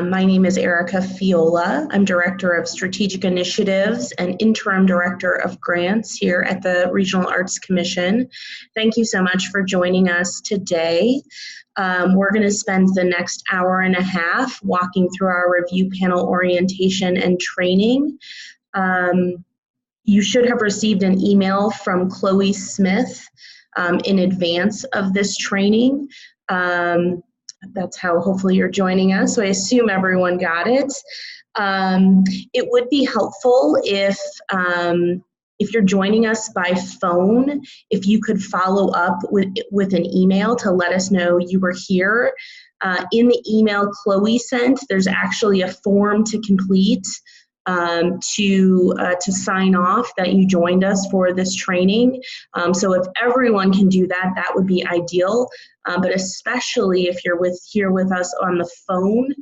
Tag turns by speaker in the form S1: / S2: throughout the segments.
S1: My name is Erica Fiola. I'm Director of Strategic Initiatives and Interim Director of Grants here at the Regional Arts Commission. Thank you so much for joining us today. We're going to spend the next hour and a half walking through our review panel orientation and training. You should have received an email from Chloe Smith in advance of this training. That's how hopefully you're joining us. So I assume everyone got it. It would be helpful if you're joining us by phone, if you could follow up with an email to let us know you were here. In the email Chloe sent, there's actually a form to complete to sign off that you joined us for this training. So if everyone can do that, that would be ideal. But especially if you're here with us on the phone,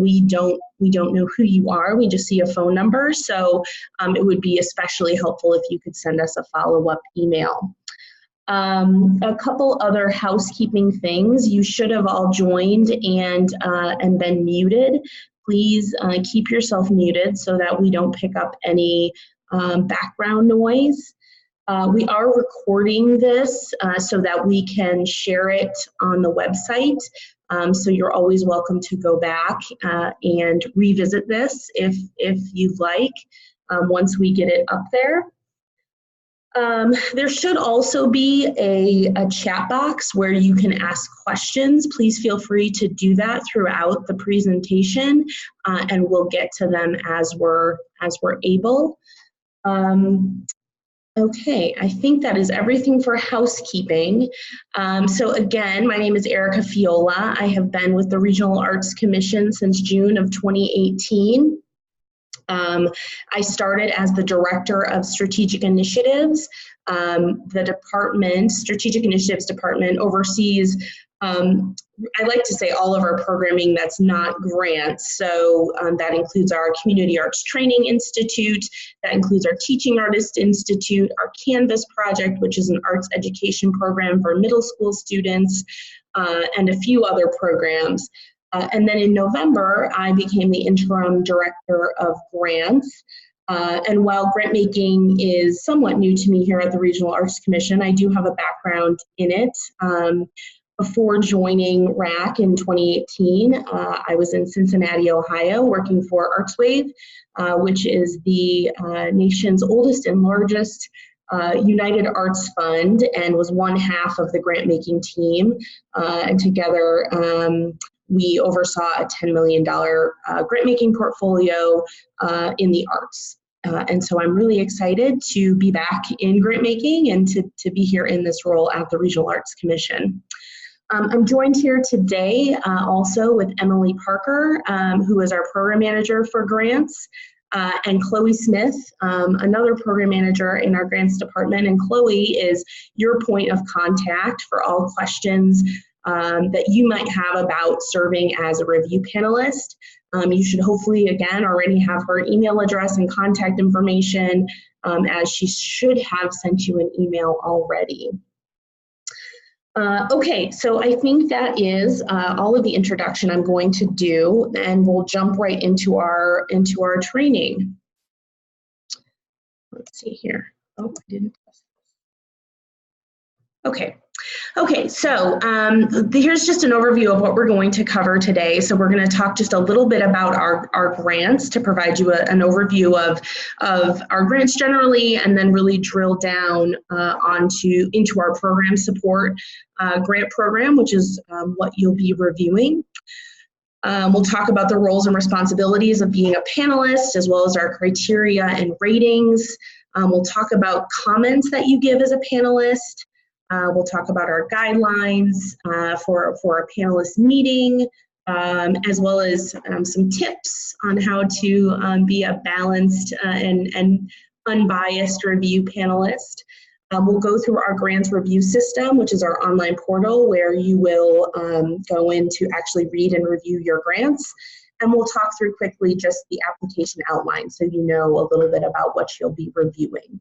S1: we don't know who you are. We just see a phone number. So it would be especially helpful if you could send us a follow-up email. A couple other housekeeping things. You should have all joined and been muted. Please keep yourself muted so that we don't pick up any background noise. We are recording this so that we can share it on the website. So you're always welcome to go back and revisit this if you'd like once we get it up there. There should also be a chat box where you can ask questions. Please feel free to do that throughout the presentation, and we'll get to them as we're able. Okay, I think that is everything for housekeeping. So again, my name is Erica Fiola. I have been with the Regional Arts Commission since June of 2018. I started as the Director of Strategic Initiatives. The department, Strategic Initiatives Department, oversees, I like to say, all of our programming that's not grants. So that includes our Community Arts Training Institute, that includes our Teaching Artist Institute, our Canvas project, which is an arts education program for middle school students, and a few other programs. And then in November, I became the interim director of grants. And while grant making is somewhat new to me here at the Regional Arts Commission, I do have a background in it. Before joining RAC in 2018, I was in Cincinnati, Ohio, working for ArtsWave, which is the nation's oldest and largest United Arts Fund, and was one half of the grant making team. And together, we oversaw a $10 million grant-making portfolio in the arts. And so I'm really excited to be back in grant-making and to be here in this role at the Regional Arts Commission. I'm joined here today also with Emily Parker, who is our program manager for grants, and Chloe Smith, another program manager in our grants department. And Chloe is your point of contact for all questions that you might have about serving as a review panelist. You should hopefully, again, already have her email address and contact information, as she should have sent you an email already. Okay, so I think that is all of the introduction I'm going to do, and we'll jump right into our training. Let's see here. Oh, I didn't. Okay, so here's just an overview of what we're going to cover today. So we're going to talk just a little bit about our grants to provide you an overview of our grants generally, and then really drill down into our program support grant program, which is what you'll be reviewing. We'll talk about the roles and responsibilities of being a panelist, as well as our criteria and ratings. We'll talk about comments that you give as a panelist. We'll talk about our guidelines for a panelist meeting, as well as some tips on how to be a balanced and unbiased review panelist. We'll go through our grants review system, which is our online portal where you will go in to actually read and review your grants. And we'll talk through quickly just the application outline so you know a little bit about what you'll be reviewing.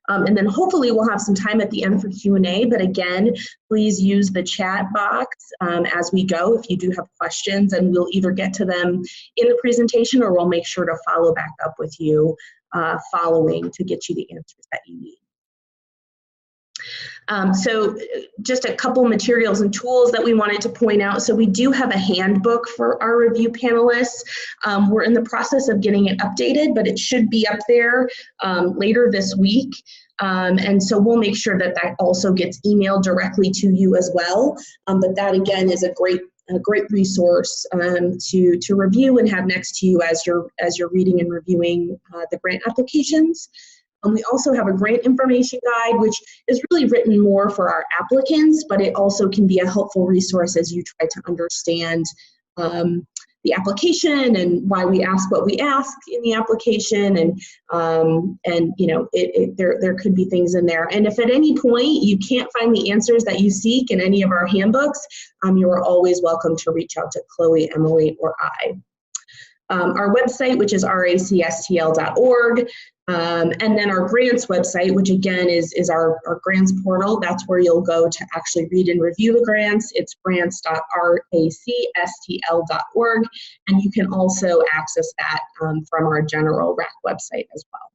S1: And then hopefully we'll have some time at the end for Q&A, but again, please use the chat box as we go if you do have questions, and we'll either get to them in the presentation or we'll make sure to follow back up with you following to get you the answers that you need. So just a couple materials and tools that we wanted to point out. So we do have a handbook for our review panelists. We're in the process of getting it updated, but it should be up there later this week. And so we'll make sure that that also gets emailed directly to you as well. But that again is a great resource to review and have next to you as you're reading and reviewing the grant applications. We also have a grant information guide, which is really written more for our applicants, but it also can be a helpful resource as you try to understand the application and why we ask what we ask in the application, and you know, there could be things in there. And if at any point you can't find the answers that you seek in any of our handbooks, you are always welcome to reach out to Chloe, Emily, or I. Our website, which is racstl.org, and then our grants website, which again is our grants portal. That's where you'll go to actually read and review the grants. It's grants.racstl.org, and you can also access that from our general RAC website as well.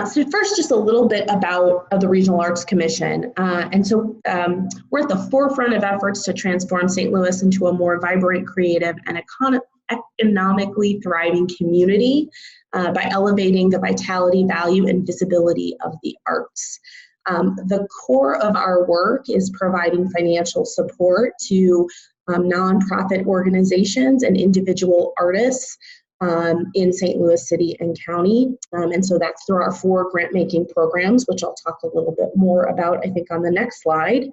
S1: So first, just a little bit about the Regional Arts Commission. And so we're at the forefront of efforts to transform St. Louis into a more vibrant, creative, and economically thriving community by elevating the vitality, value, and visibility of the arts. The core of our work is providing financial support to nonprofit organizations and individual artists in St. Louis City and County. And so that's through our 4 grant-making programs, which I'll talk a little bit more about, I think, on the next slide.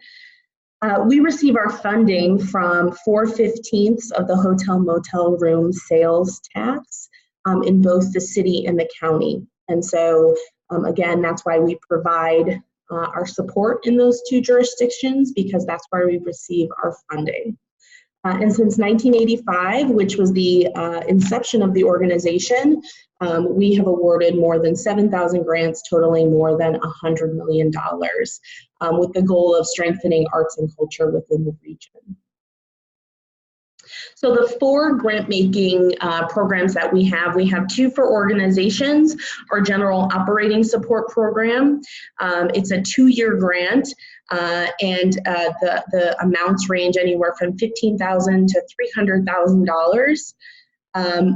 S1: We receive our funding from 4/15 of the hotel motel room sales tax in both the city and the county. And so, again, that's why we provide our support in those 2 jurisdictions, because that's where we receive our funding. And since 1985, which was the inception of the organization, we have awarded more than 7,000 grants totaling more than $100 million with the goal of strengthening arts and culture within the region. So the 4 grant-making programs that we have 2 for organizations. Our General Operating Support Program, it's a 2-year grant, and the amounts range anywhere from $15,000 to $300,000.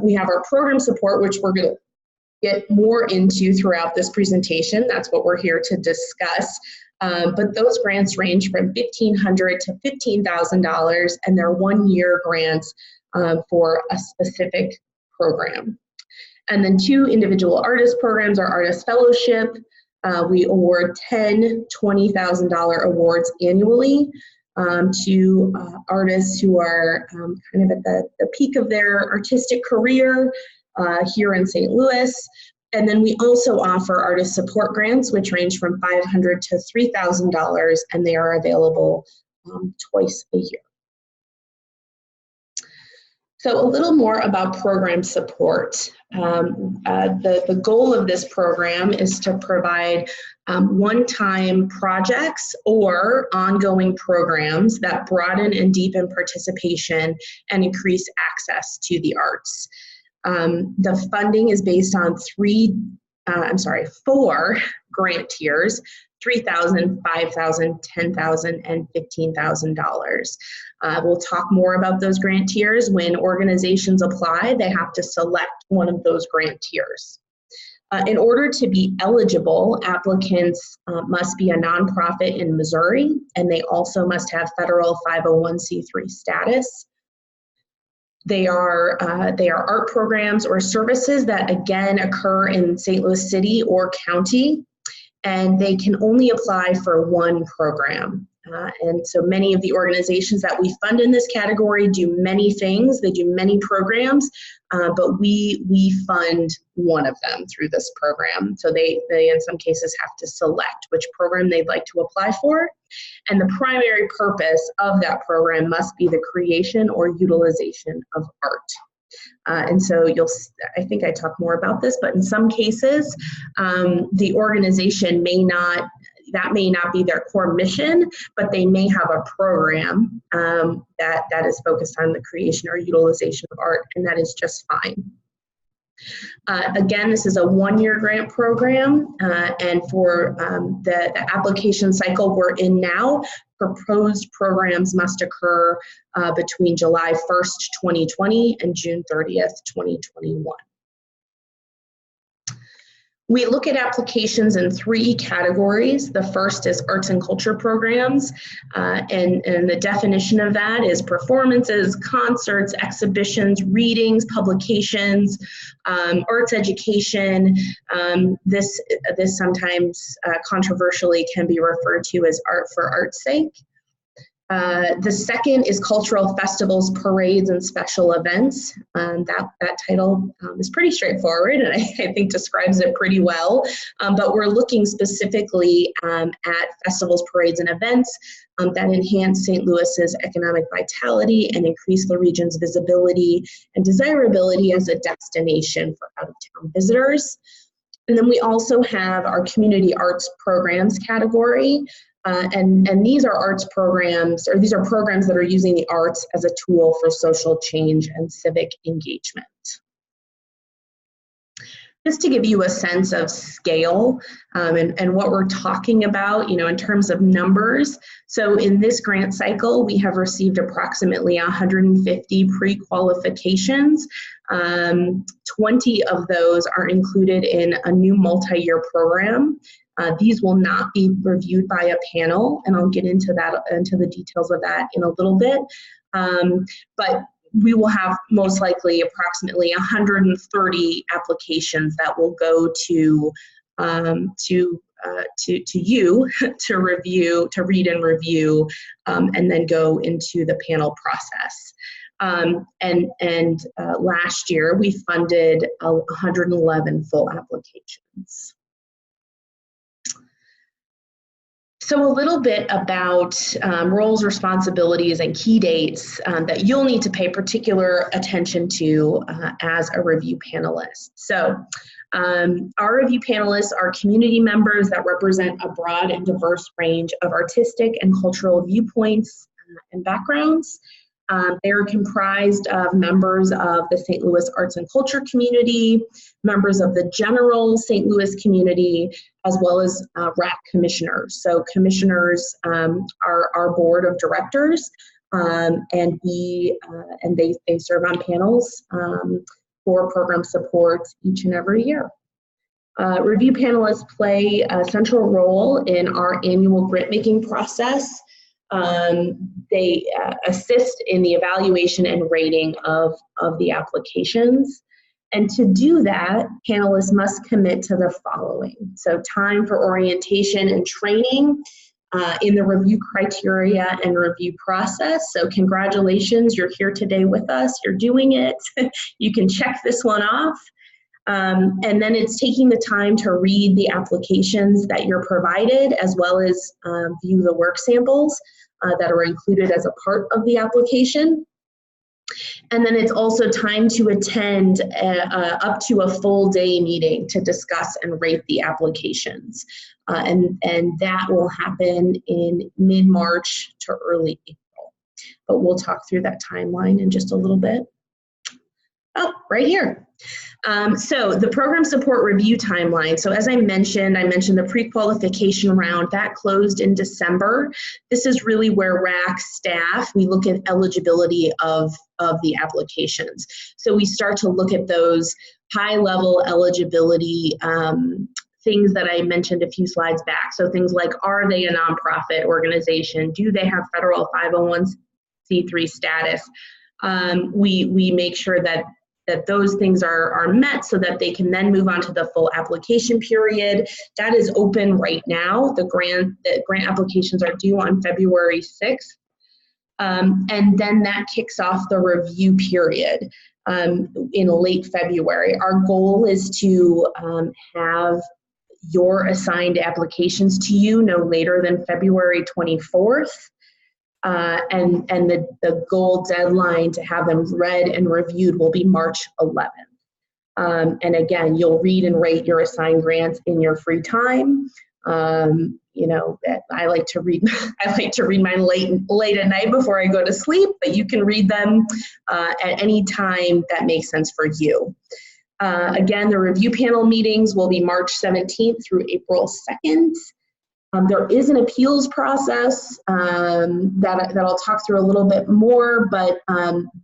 S1: We have our Program Support, which we're going to get more into throughout this presentation. That's what we're here to discuss. But those grants range from $1,500 to $15,000, and they're 1-year grants for a specific program. And then 2 individual artist programs are Artist Fellowship. We award 10 $20,000 awards annually to artists who are kind of at the peak of their artistic career here in St. Louis. And then we also offer artist support grants, which range from $500 to $3,000, and they are available twice a year. So a little more about program support. The goal of this program is to provide one-time projects or ongoing programs that broaden and deepen participation and increase access to the arts. The funding is based on 4 grant tiers: $3,000, $5,000, $10,000, and $15,000. We'll talk more about those grant tiers. When organizations apply, they have to select one of those grant tiers. In order to be eligible, applicants must be a nonprofit in Missouri, and they also must have federal 501c3 status. They are art programs or services that, again, occur in St. Louis City or County, and they can only apply for 1 program. And so many of the organizations that we fund in this category do many things. They do many programs, but we fund one of them through this program. So they in some cases have to select which program they'd like to apply for. And the primary purpose of that program must be the creation or utilization of art. And so I think I talk more about this, but in some cases, the organization that may not be their core mission, but they may have a program that is focused on the creation or utilization of art, and that is just fine. Again, this is a one-year grant program, and for the application cycle we're in now, proposed programs must occur between July 1st, 2020 and June 30th, 2021. We look at applications in three categories. The first is arts and culture programs, and the definition of that is performances, concerts, exhibitions, readings, publications, arts education. This sometimes controversially can be referred to as art for art's sake. The second is cultural festivals, parades, and special events. That title is pretty straightforward, and I think describes it pretty well. But we're looking specifically at festivals, parades, and events that enhance St. Louis's economic vitality and increase the region's visibility and desirability as a destination for out-of-town visitors. And then we also have our community arts programs category. And these are arts programs, or these are programs that are using the arts as a tool for social change and civic engagement. Just to give you a sense of scale and what we're talking about, in terms of numbers. So in this grant cycle, we have received approximately 150 pre-qualifications. 20 of those are included in a new multi-year program. These will not be reviewed by a panel, and I'll get into the details of that in a little bit. But we will have most likely approximately 130 applications that will go to you to review, to read and review, and then go into the panel process. And last year we funded 111 full applications. So a little bit about roles, responsibilities, and key dates that you'll need to pay particular attention to as a review panelist. So our review panelists are community members that represent a broad and diverse range of artistic and cultural viewpoints and backgrounds. They are comprised of members of the St. Louis arts and culture community, members of the general St. Louis community, as well as RAC commissioners. So commissioners are our board of directors, and they serve on panels for program support each and every year. Review panelists play a central role in our annual grant making process. They assist in the evaluation and rating of the applications. And to do that, panelists must commit to the following. So time for orientation and training in the review criteria and review process. So congratulations, you're here today with us, you're doing it. You can check this one off. And then it's taking the time to read the applications that you're provided, as well as view the work samples that are included as a part of the application. And then it's also time to attend up to a full day meeting to discuss and rate the applications. And that will happen in mid-March to early April. But we'll talk through that timeline in just a little bit. Oh, right here. So the program support review timeline. So as I mentioned the pre-qualification round that closed in December. This is really where RAC staff, we look at eligibility of the applications. So we start to look at those high-level eligibility things that I mentioned a few slides back. So things like, are they a nonprofit organization? Do they have federal 501c3 status? We make sure that those things are met so that they can then move on to the full application period. That is open right now. The grant applications are due on February 6th. And then that kicks off the review period in late February. Our goal is to have your assigned applications to you no later than February 24th. and the goal deadline to have them read and reviewed will be March 11th. And again, you'll read and rate your assigned grants in your free time. You know, I like to read. I like to read mine late at night before I go to sleep. But you can read them at any time that makes sense for you. Again, the review panel meetings will be March 17th through April 2nd. There is an appeals process that I'll talk through a little bit more, but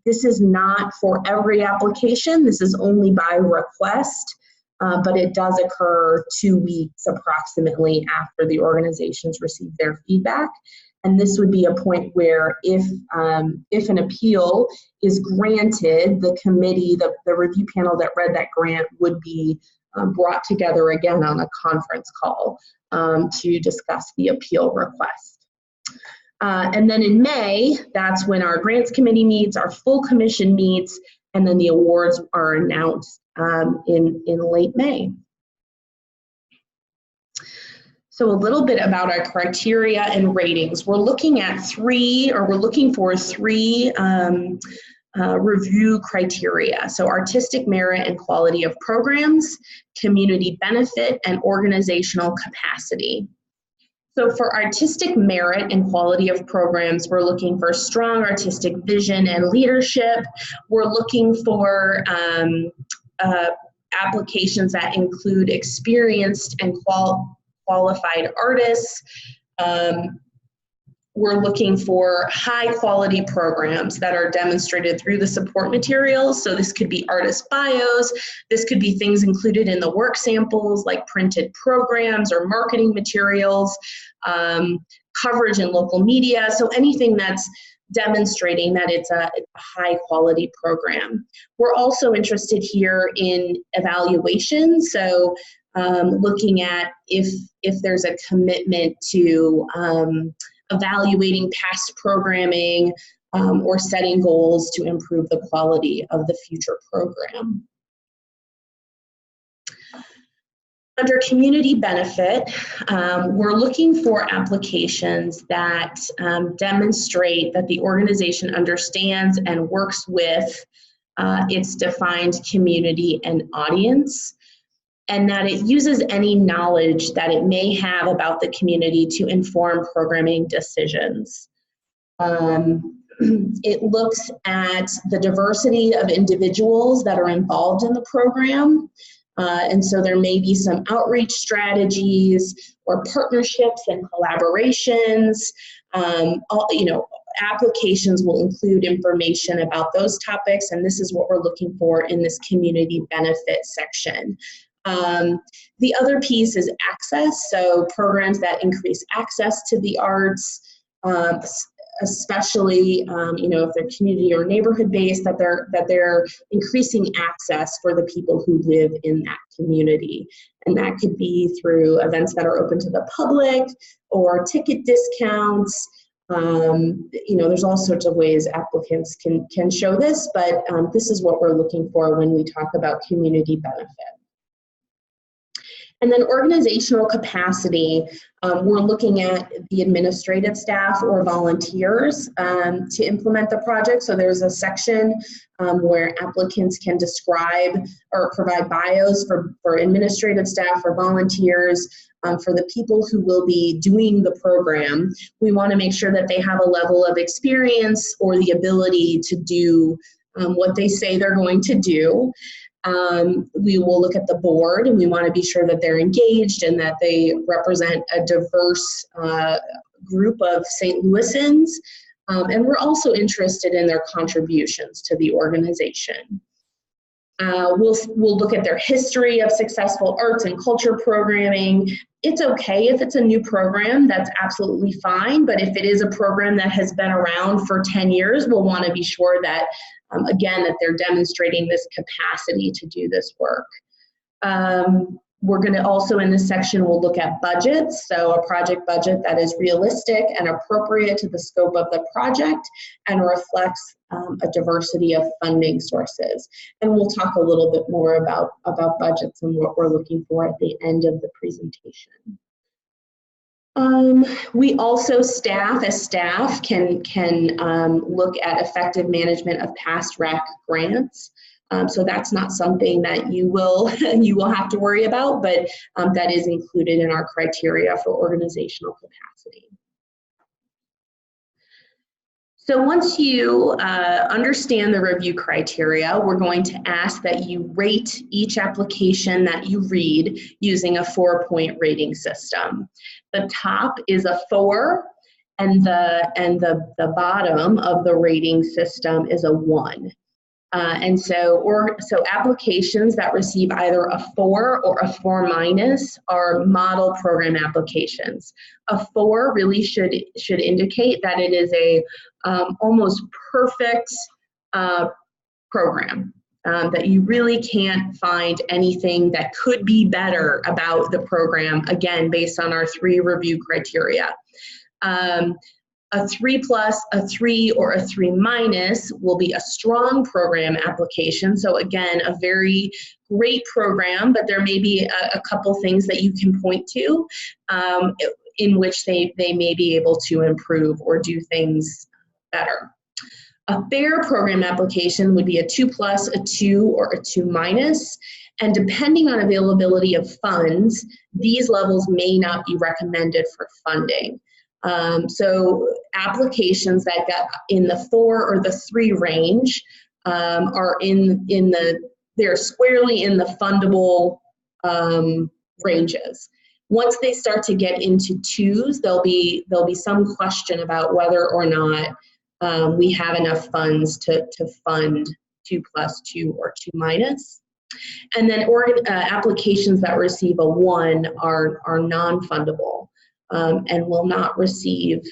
S1: this is not for every application. This is only by request, but it does occur 2 weeks approximately after the organizations receive their feedback. And this would be a point where if an appeal is granted, the committee, the review panel that read that grant would be brought together again on a conference call to discuss the appeal request. And then in May, that's when our grants committee meets, our full commission meets, and then the awards are announced in late May. So a little bit about our criteria and ratings. We're looking for three review criteria. So artistic merit and quality of programs, community benefit, and organizational capacity. So for artistic merit and quality of programs, we're looking for strong artistic vision and leadership. We're looking for applications that include experienced and qualified artists. We're looking for high quality programs that are demonstrated through the support materials. So this could be artist bios. This could be things included in the work samples like printed programs or marketing materials, coverage in local media. So anything that's demonstrating that it's a high quality program. We're also interested here in evaluation. So looking at if there's a commitment to evaluating past programming or setting goals to improve the quality of the future program. Under community benefit, we're looking for applications that demonstrate that the organization understands and works with its defined community and audience, and that it uses any knowledge that it may have about the community to inform programming decisions. It looks at the diversity of individuals that are involved in the program. And so there may be some outreach strategies or partnerships and collaborations. Applications will include information about those topics, and this is what we're looking for in this community benefit section. The other piece is access, so programs that increase access to the arts, especially if they're community or neighborhood based, that they're increasing access for the people who live in that community, and that could be through events that are open to the public or ticket discounts. There's all sorts of ways applicants can show this, but this is what we're looking for when we talk about community benefit. And then organizational capacity, we're looking at the administrative staff or volunteers to implement the project. So there's a section where applicants can describe or provide bios for administrative staff or volunteers. For the people who will be doing the program, we want to make sure that they have a level of experience or the ability to do what they say they're going to do. We will look at the board, and we want to be sure that they're engaged and that they represent a diverse group of St. Louisans. And we're also interested in their contributions to the organization. We'll look at their history of successful arts and culture programming. It's okay if it's a new program, that's absolutely fine. But if it is a program that has been around for 10 years, we'll want to be sure that again, that they're demonstrating this capacity to do this work. We're going to also in this section, we'll look at budgets. So a project budget that is realistic and appropriate to the scope of the project and reflects a diversity of funding sources. And we'll talk a little bit more about budgets and what we're looking for at the end of the presentation. We also, as staff can look at effective management of past RAC grants. So that's not something that you will have to worry about, but that is included in our criteria for organizational capacity. So once you understand the review criteria, we're going to ask that you rate each application that you read using a 4-point rating system. The top is a 4, and the bottom of the rating system is a 1. So applications that receive either a 4 or a 4 minus are model program applications. A 4 really should indicate that it is a almost perfect program, that you really can't find anything that could be better about the program, again, based on our 3 review criteria. A 3+, a 3, or a 3 minus will be a strong program application. So again, a very great program, but there may be a couple things that you can point to in which they may be able to improve or do things better. A fair program application would be a 2+, a 2, or a 2 minus. And depending on availability of funds, these levels may not be recommended for funding. So applications that got in the 4 or the 3 range are they're squarely in the fundable ranges. Once they start to get into 2s, there'll be some question about whether or not we have enough funds to fund 2+, 2, or 2 minus. And then applications that receive a 1 are non-fundable. And will not receive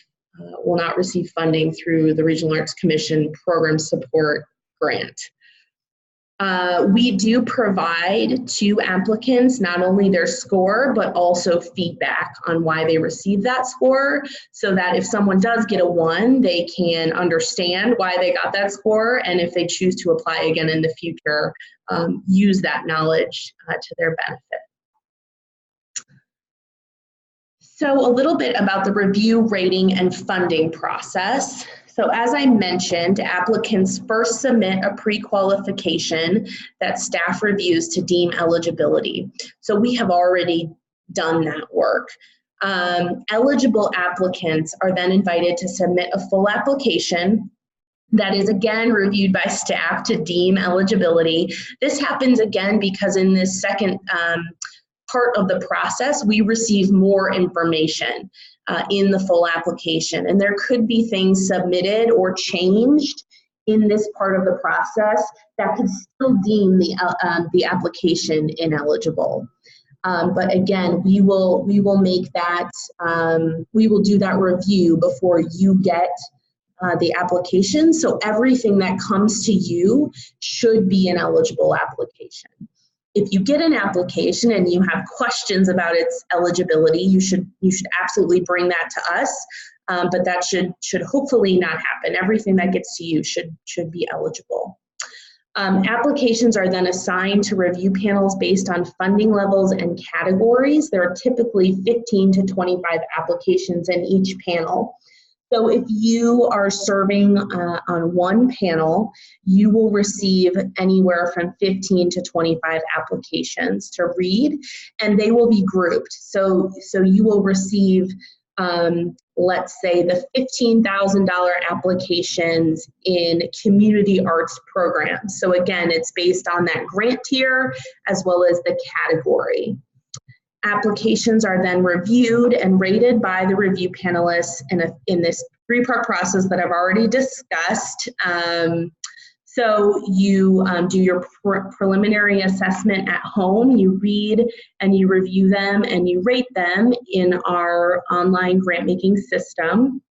S1: funding through the Regional Arts Commission Program Support Grant. We do provide to applicants not only their score, but also feedback on why they received that score, so that if someone does get a 1, they can understand why they got that score, and if they choose to apply again in the future, use that knowledge to their benefit. So a little bit about the review, rating, and funding process. So as I mentioned, applicants first submit a pre-qualification that staff reviews to deem eligibility. So we have already done that work. Eligible applicants are then invited to submit a full application that is again reviewed by staff to deem eligibility. This happens again because in this second part of the process, we receive more information in the full application, and there could be things submitted or changed in this part of the process that could still deem the application ineligible. But again, we will make that we will do that review before you get the application. So everything that comes to you should be an eligible application. If you get an application and you have questions about its eligibility, you should absolutely bring that to us, but that should hopefully not happen. Everything that gets to you should be eligible. Applications are then assigned to review panels based on funding levels and categories. There are typically 15 to 25 applications in each panel. So if you are serving on one panel, you will receive anywhere from 15 to 25 applications to read, and they will be grouped. So you will receive, let's say, the $15,000 applications in community arts programs. So again, it's based on that grant tier as well as the category. Applications are then reviewed and rated by the review panelists in this 3-part process that I've already discussed. So you do your preliminary assessment at home, you read and you review them and you rate them in our online grant making system.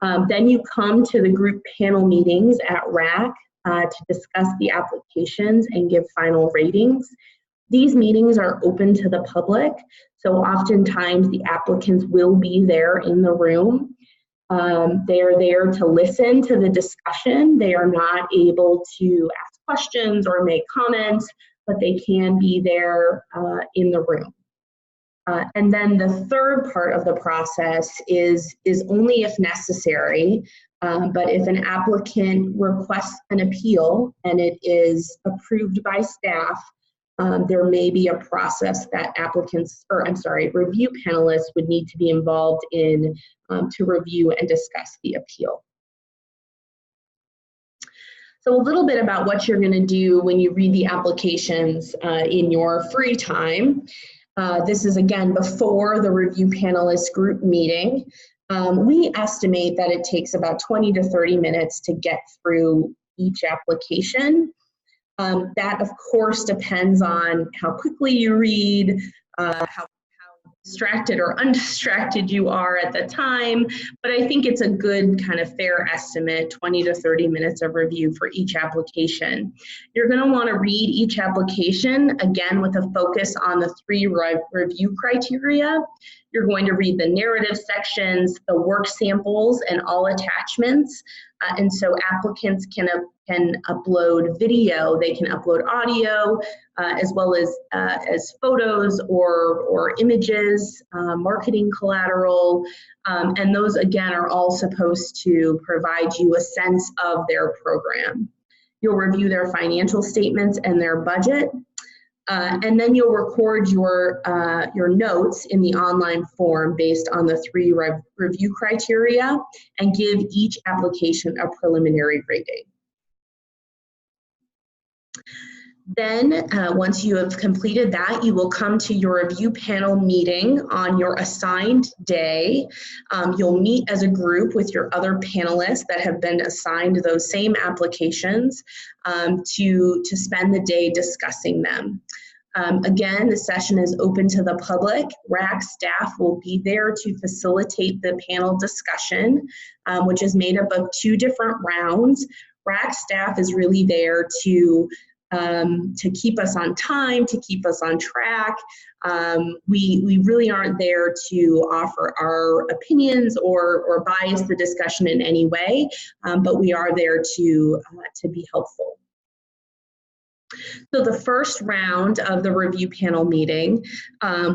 S1: Then you come to the group panel meetings at RAC to discuss the applications and give final ratings. These meetings are open to the public, so oftentimes the applicants will be there in the room. They are there to listen to the discussion. They are not able to ask questions or make comments, but they can be there in the room. And then the third part of the process is only if necessary, but if an applicant requests an appeal and it is approved by staff, there may be a process that review panelists would need to be involved in to review and discuss the appeal. So a little bit about what you're going to do when you read the applications in your free time. This is again before the review panelist group meeting. We estimate that it takes about 20 to 30 minutes to get through each application. That of course depends on how quickly you read, how distracted or undistracted you are at the time, but I think it's a good kind of fair estimate, 20 to 30 minutes of review for each application. You're going to want to read each application, again, with a focus on the 3 review criteria. You're going to read the narrative sections, the work samples, and all attachments. And so applicants can upload video, they can upload audio, as well as photos or images, marketing collateral, and those again are all supposed to provide you a sense of their program. You'll review their financial statements and their budget, and then you'll record your notes in the online form based on the 3 review criteria and give each application a preliminary rating. Then, once you have completed that, you will come to your review panel meeting on your assigned day. You'll meet as a group with your other panelists that have been assigned those same applications to spend the day discussing them. Again, the session is open to the public. RAC staff will be there to facilitate the panel discussion, which is made up of 2 different rounds. RAC staff is really there to keep us on time, to keep us on track. We really aren't there to offer our opinions or bias the discussion in any way, but we are there to be helpful. So the first round of the review panel meeting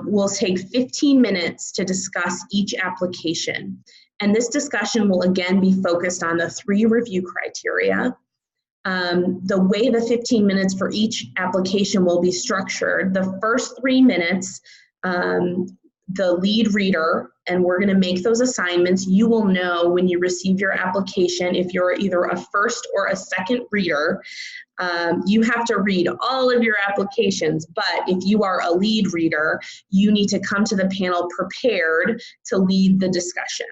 S1: will take 15 minutes to discuss each application. And this discussion will again be focused on the 3 review criteria. The way the 15 minutes for each application will be structured, the first 3 minutes, the lead reader, and we're going to make those assignments. You will know when you receive your application if you're either a first or a second reader. You have to read all of your applications, but if you are a lead reader, you need to come to the panel prepared to lead the discussion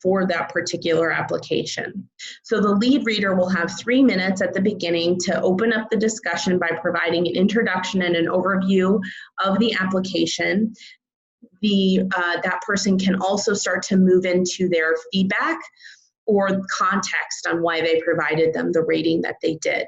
S1: for that particular application. So the lead reader will have 3 minutes at the beginning to open up the discussion by providing an introduction and an overview of the application. That person can also start to move into their feedback or context on why they provided them the rating that they did.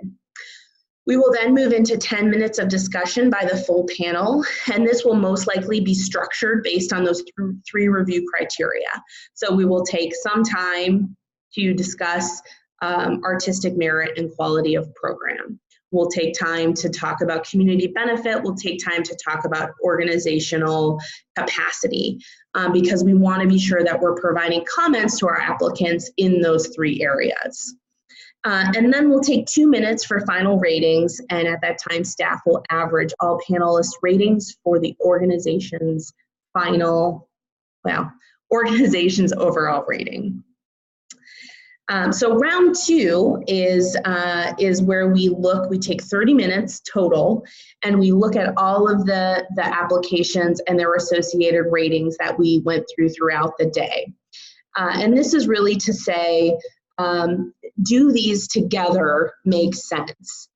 S1: We will then move into 10 minutes of discussion by the full panel, and this will most likely be structured based on those 3 review criteria. So we will take some time to discuss artistic merit and quality of program. We'll take time to talk about community benefit. We'll take time to talk about organizational capacity because we want to be sure that we're providing comments to our applicants in those 3 areas. And then we'll take 2 minutes for final ratings, and at that time, staff will average all panelist ratings for the organization's organization's overall rating. So round 2 is where we take 30 minutes total, and we look at all of the applications and their associated ratings that we went throughout the day. And this is really to say, do these together make sense?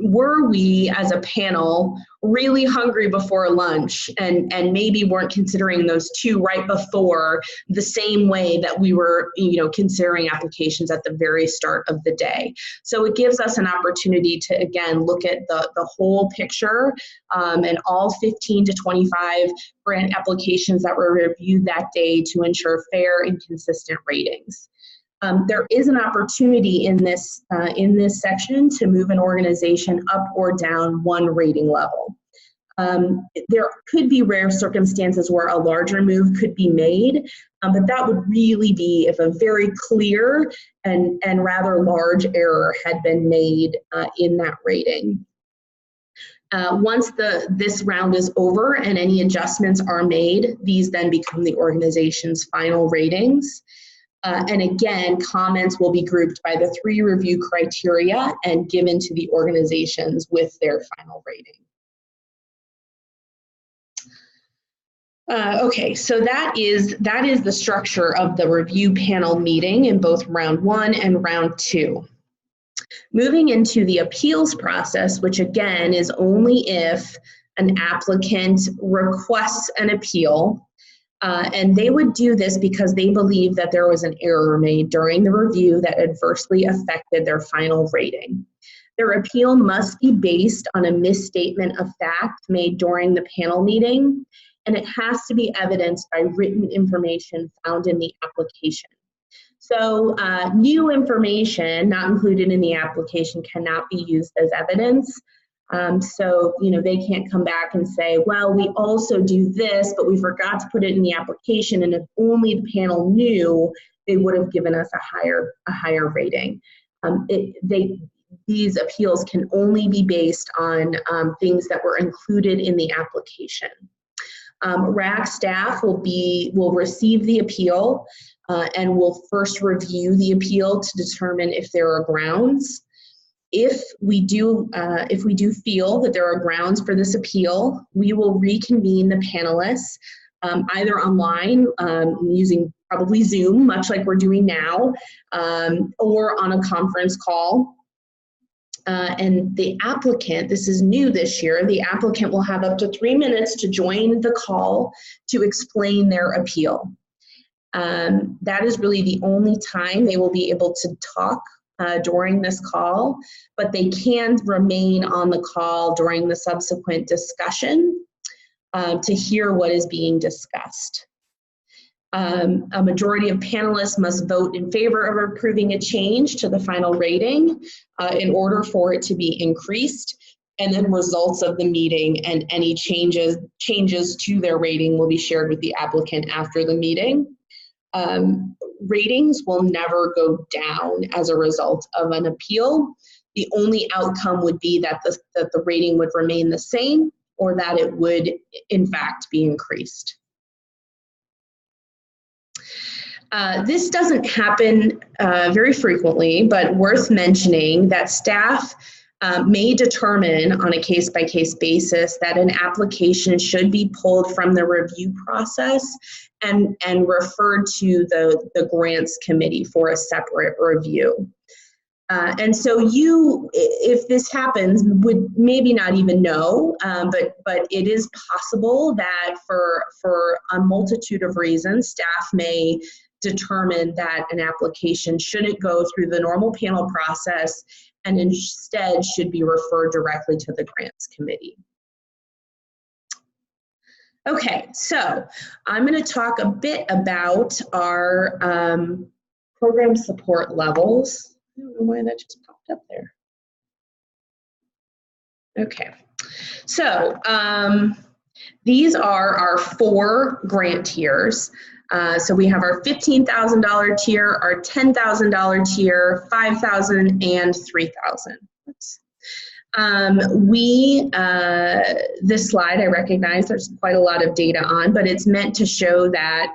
S1: Were we as a panel really hungry before lunch and maybe weren't considering those 2 right before the same way that we were considering applications at the very start of the day? So it gives us an opportunity to again look at the whole picture and all 15 to 25 grant applications that were reviewed that day to ensure fair and consistent ratings. There is an opportunity in this section to move an organization up or down 1 rating level. There could be rare circumstances where a larger move could be made, but that would really be if a very clear and rather large error had been made in that rating. Once this round is over and any adjustments are made, these then become the organization's final ratings. And again, comments will be grouped by the 3 review criteria and given to the organizations with their final rating. Okay, so that is the structure of the review panel meeting in both round 1 and round 2. Moving into the appeals process, which again is only if an applicant requests an appeal, and they would do this because they believe that there was an error made during the review that adversely affected their final rating. Their appeal must be based on a misstatement of fact made during the panel meeting, and it has to be evidenced by written information found in the application. So new information not included in the application cannot be used as evidence. So, they can't come back and say, well, we also do this, but we forgot to put it in the application. And if only the panel knew, they would have given us a higher rating. These appeals can only be based on things that were included in the application. RAC staff will receive the appeal and will first review the appeal to determine if there are grounds. If we do feel that there are grounds for this appeal, we will reconvene the panelists either online using probably Zoom, much like we're doing now, or on a conference call. And the applicant, this is new this year, the applicant will have up to 3 minutes to join the call to explain their appeal. That is really the only time they will be able to talk during this call, but they can remain on the call during the subsequent discussion to hear what is being discussed. A majority of panelists must vote in favor of approving a change to the final rating in order for it to be increased, and then results of the meeting and any changes to their rating will be shared with the applicant after the meeting. Ratings will never go down as a result of an appeal. The only outcome would be that the rating would remain the same or that it would in fact be increased. This doesn't happen very frequently, but worth mentioning that staff may determine on a case-by-case basis that an application should be pulled from the review process and referred to the grants committee for a separate review. And so you, if this happens, would maybe not even know, but it is possible that for a multitude of reasons, staff may determine that an application shouldn't go through the normal panel process and instead should be referred directly to the grants committee. Okay, so I'm going to talk a bit about our program support levels. I don't know why that just popped up there. Okay, so these are our 4 grant tiers. So we have our $15,000 tier, our $10,000 tier, $5,000, and $3,000. This slide, I recognize there's quite a lot of data on, but it's meant to show that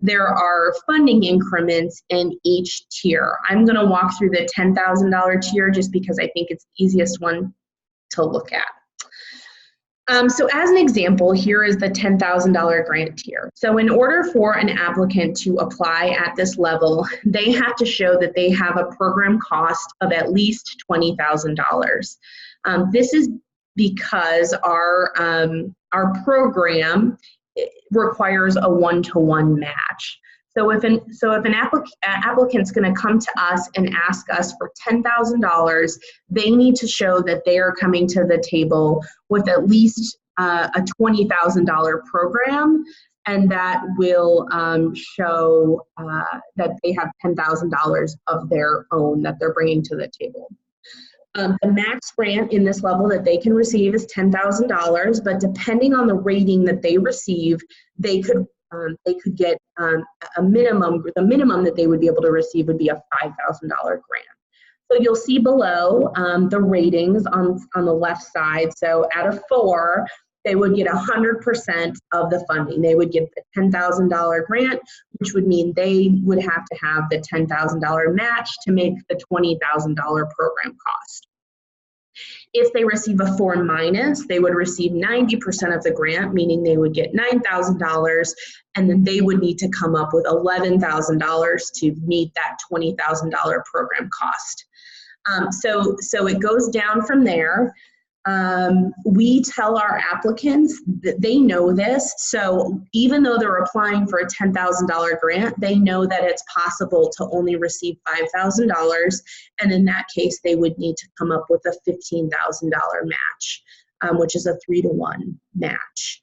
S1: there are funding increments in each tier. I'm going to walk through the $10,000 tier just because I think it's the easiest one to look at. So as an example, here is the $10,000 grant tier. So in order for an applicant to apply at this level, they have to show that they have a program cost of at least $20,000. This is because our program requires a one-to-one match. So if an applicant's going to come to us and ask us for $10,000, they need to show that they are coming to the table with at least a $20,000 program, and that will show that they have $10,000 of their own that they're bringing to the table. The max grant in this level that they can receive is $10,000, but depending on the rating that they receive, they could get a minimum. The minimum that they would be able to receive would be a $5,000 grant. So you'll see below the ratings on the left side. So at a 4, they would get 100% of the funding. They would get the $10,000 grant, which would mean they would have to have the $10,000 match to make the $20,000 program cost. If they receive a 4 minus, they would receive 90% of the grant, meaning they would get $9,000, and then they would need to come up with $11,000 to meet that $20,000 program cost. So it goes down from there. We tell our applicants that they know this, so even though they're applying for a $10,000 grant, they know that it's possible to only receive $5,000, and in that case, they would need to come up with a $15,000 match, which is a 3-to-1 match.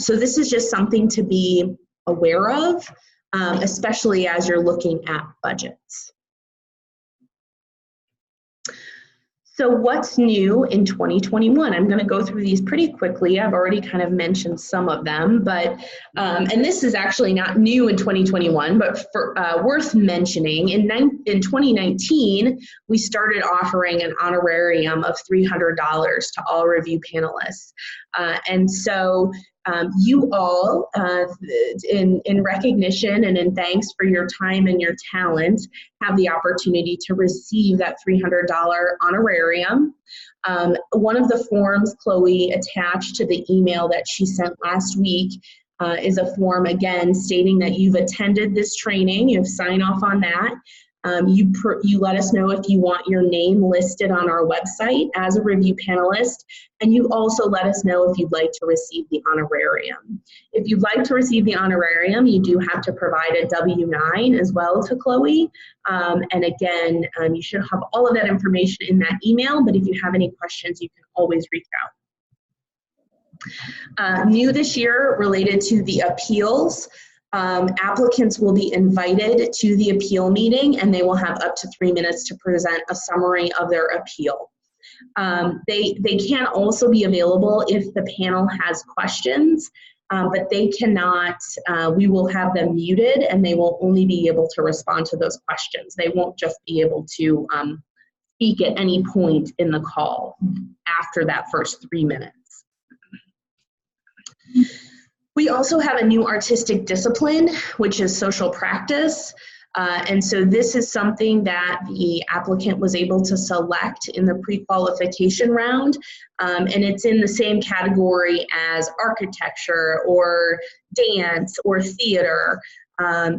S1: So this is just something to be aware of, especially as you're looking at budgets. So what's new in 2021? I'm going to go through these pretty quickly. I've already kind of mentioned some of them, but and this is actually not new in 2021, but worth mentioning. In 2019, we started offering an honorarium of $300 to all review panelists, and so you all, in recognition and in thanks for your time and your talent, have the opportunity to receive that $300 honorarium. One of the forms Chloe attached to the email that she sent last week is a form, again, stating that you've attended this training. You have sign off on that. You let us know if you want your name listed on our website as a review panelist, and you also let us know if you'd like to receive the honorarium. If you'd like to receive the honorarium, you do have to provide a W-9 as well to Chloe, and again, you should have all of that information in that email, but if you have any questions, you can always reach out. New this year related to the appeals. Applicants will be invited to the appeal meeting, and they will have up to 3 minutes to present a summary of their appeal. They can also be available if the panel has questions, but they cannot, we will have them muted, and they will only be able to respond to those questions. They won't just be able to speak at any point in the call after that first 3 minutes. We also have a new artistic discipline, which is social practice. And so this is something that the applicant was able to select in the pre-qualification round. And it's in the same category as architecture or dance or theater.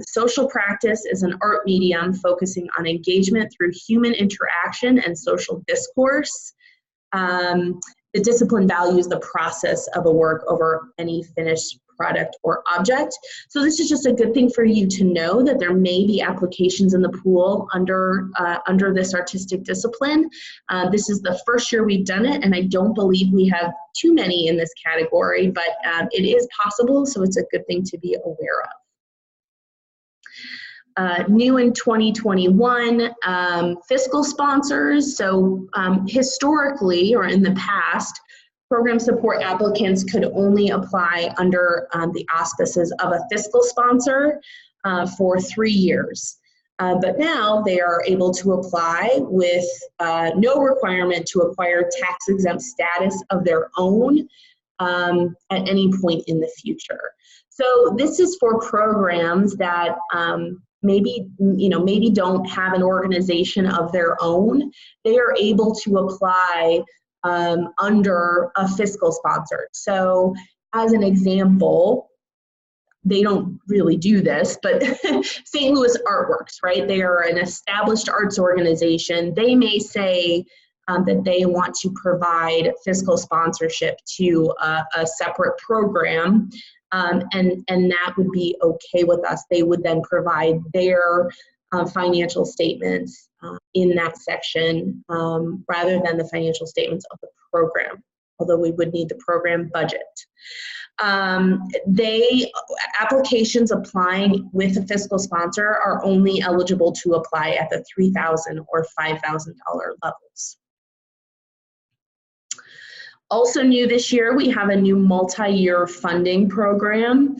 S1: Social practice is an art medium focusing on engagement through human interaction and social discourse. The discipline values the process of a work over any finished product or object. So this is just a good thing for you to know, that there may be applications in the pool under this artistic discipline. This is the first year we've done it, and I don't believe we have too many in this category, but it is possible, so it's a good thing to be aware of. New in 2021, fiscal sponsors. So historically, or in the past, program support applicants could only apply under the auspices of a fiscal sponsor for 3 years. But now they are able to apply with no requirement to acquire tax-exempt status of their own at any point in the future. So this is for programs that maybe don't have an organization of their own. They are able to apply under a fiscal sponsor. So as an example, they don't really do this, but St. Louis Artworks, right? They are an established arts organization. They may say that they want to provide fiscal sponsorship to a separate program, and that would be okay with us. They would then provide their financial statements in that section rather than the financial statements of the program, although we would need the program budget. Applications applying with a fiscal sponsor are only eligible to apply at the $3,000 or $5,000 levels. Also new this year, we have a new multi-year funding program.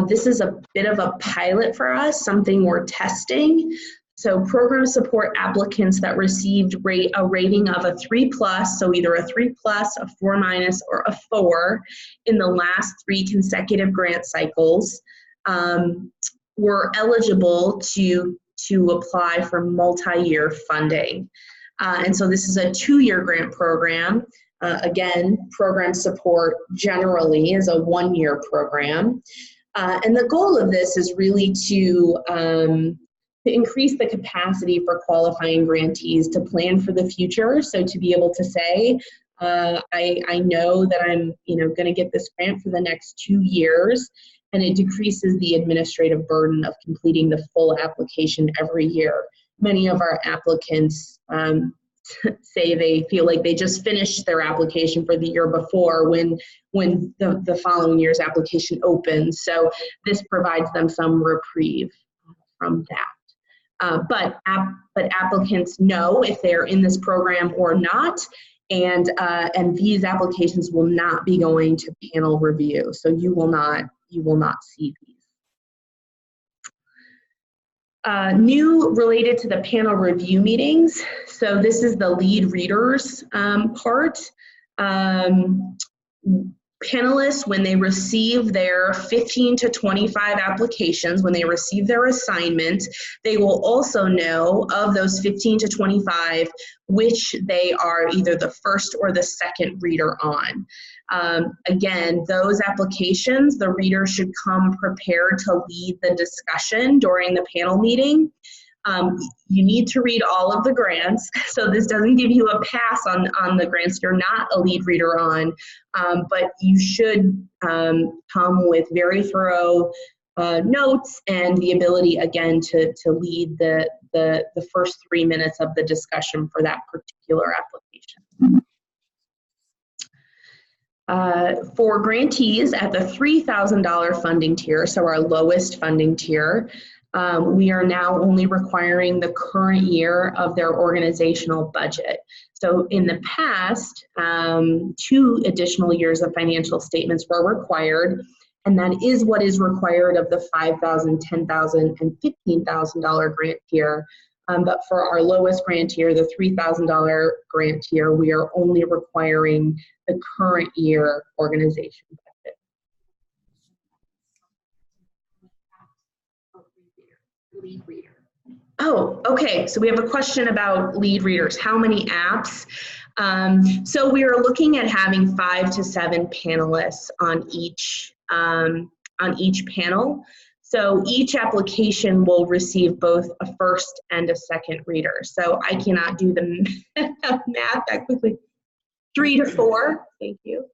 S1: This is a bit of a pilot for us, something we're testing. So programs support applicants that received a rating of a 3+, so either a 3+, a 4-, or a 4 in the last 3 consecutive grant cycles. Were eligible to apply for multi-year funding. And so this is a 2-year grant program. Again, program support generally is a 1-year program. And the goal of this is really to increase the capacity for qualifying grantees to plan for the future. So to be able to say, I know that I'm going to get this grant for the next 2 years, and it decreases the administrative burden of completing the full application every year. Many of our applicants say they feel like they just finished their application for the year before when the following year's application opens. So this provides them some reprieve from that. But applicants know if they're in this program or not, and these applications will not be going to panel review. So you will not see these. New related to the panel review meetings. So this is the lead readers part. Panelists, when they receive their 15 to 25 applications, when they receive their assignment, they will also know of those 15 to 25 which they are either the first or the second reader on. Again, those applications, the reader should come prepared to lead the discussion during the panel meeting. You need to read all of the grants, so this doesn't give you a pass on the grants you're not a lead reader on, but you should come with very thorough notes and the ability, again, to lead the first 3 minutes of the discussion for that particular application. For grantees at the $3,000 funding tier, so our lowest funding tier, we are now only requiring the current year of their organizational budget. So in the past, 2 additional years of financial statements were required, and that is what is required of the $5,000, $10,000, and $15,000 grant tier. But for our lowest grant tier, the $3,000 grant tier, we are only requiring the current year organization budget. Lead reader. Oh, okay. So we have a question about lead readers. How many apps? So we are looking at having 5 to 7 panelists on each panel. So each application will receive both a first and a second reader. So I cannot do the math that quickly. 3 to 4. Thank you.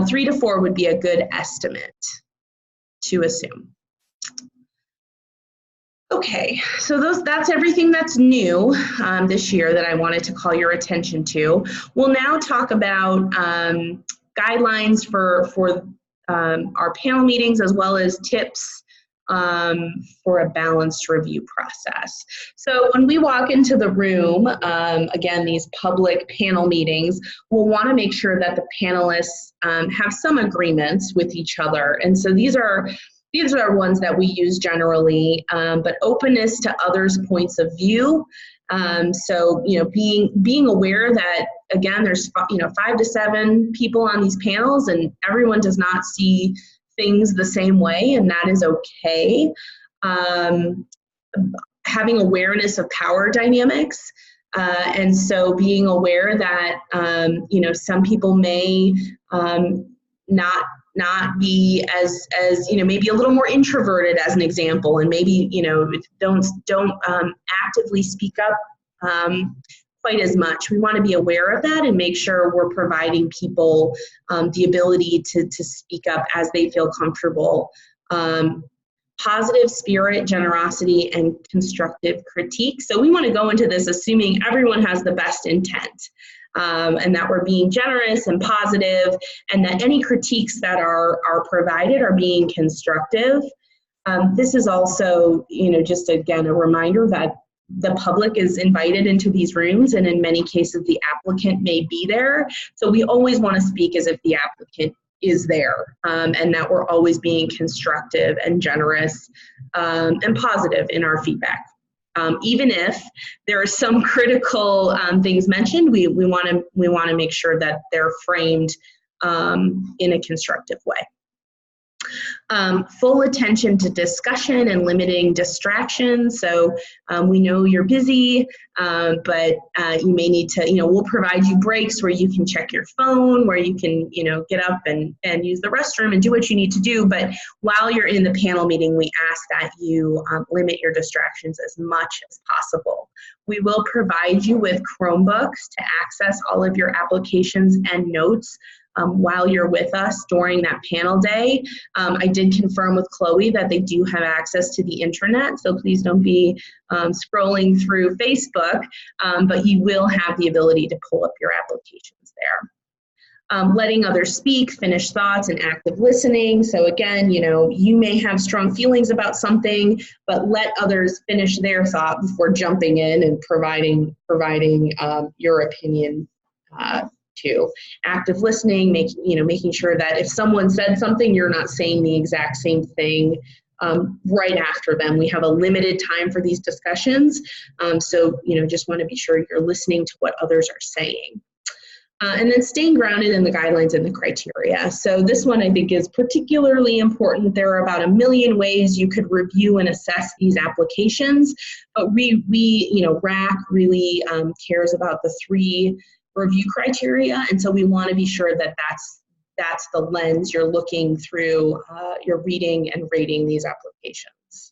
S1: 3 to 4 would be a good estimate to assume. Okay, so that's everything that's new this year that I wanted to call your attention to. We'll now talk about guidelines for our panel meetings, as well as tips for a balanced review process. So when we walk into the room, again, these public panel meetings, we'll want to make sure that the panelists have some agreements with each other. And so these are ones that we use generally, but openness to others' points of view. So, being aware that, again, there's, 5 to 7 people on these panels, and everyone does not see things the same way, and that is okay. Having awareness of power dynamics. And so being aware that, some people may not be as maybe a little more introverted, as an example, and maybe don't actively speak up quite as much. We want to be aware of that and make sure we're providing people the ability to speak up as they feel comfortable. Positive spirit, generosity, and constructive critique. So we want to go into this assuming everyone has the best intent. And that we're being generous and positive, and that any critiques that are provided are being constructive. This is also, just again, a reminder that the public is invited into these rooms, and in many cases the applicant may be there. So we always want to speak as if the applicant is there, and that we're always being constructive and generous and positive in our feedback. Even if there are some critical things mentioned, we want to make sure that they're framed in a constructive way. Full attention to discussion and limiting distractions. So we know you're busy, but you may need to, we'll provide you breaks where you can check your phone, where you can, get up and use the restroom and do what you need to do. But while you're in the panel meeting, we ask that you limit your distractions as much as possible. We will provide you with Chromebooks to access all of your applications and notes while you're with us during that panel day. I did confirm with Chloe that they do have access to the intranet, so please don't be scrolling through Facebook, but you will have the ability to pull up your applications there. Letting others speak, finish thoughts, and active listening. So again, you may have strong feelings about something, but let others finish their thought before jumping in and providing your opinion too. Active listening, making sure that if someone said something, you're not saying the exact same thing right after them. We have a limited time for these discussions, so just want to be sure you're listening to what others are saying. And then staying grounded in the guidelines and the criteria. So this one I think is particularly important. There are about 1 million ways you could review and assess these applications, but RAC really cares about the 3 review criteria, and so we want to be sure that that's the lens you're looking through. You're reading and rating these applications.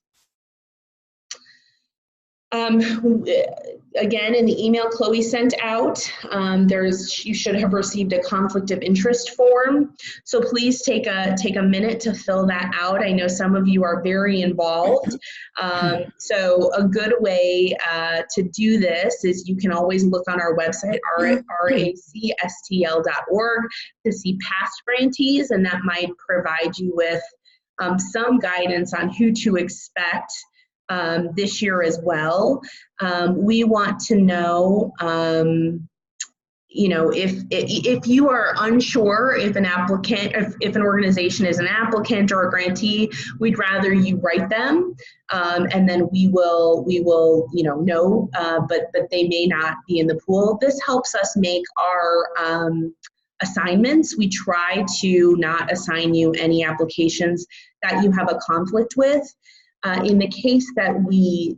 S1: Again, in the email Chloe sent out, you should have received a conflict of interest form. So please take a minute to fill that out. I know some of you are very involved. So a good way to do this is you can always look on our website, racstl.org, to see past grantees, and that might provide you with some guidance on who to expect this year as well. We want to know, if you are unsure if an applicant, if an organization is an applicant or a grantee, we'd rather you write them, and then we will know, but they may not be in the pool. This helps us make our assignments. We try to not assign you any applications that you have a conflict with. In the case that we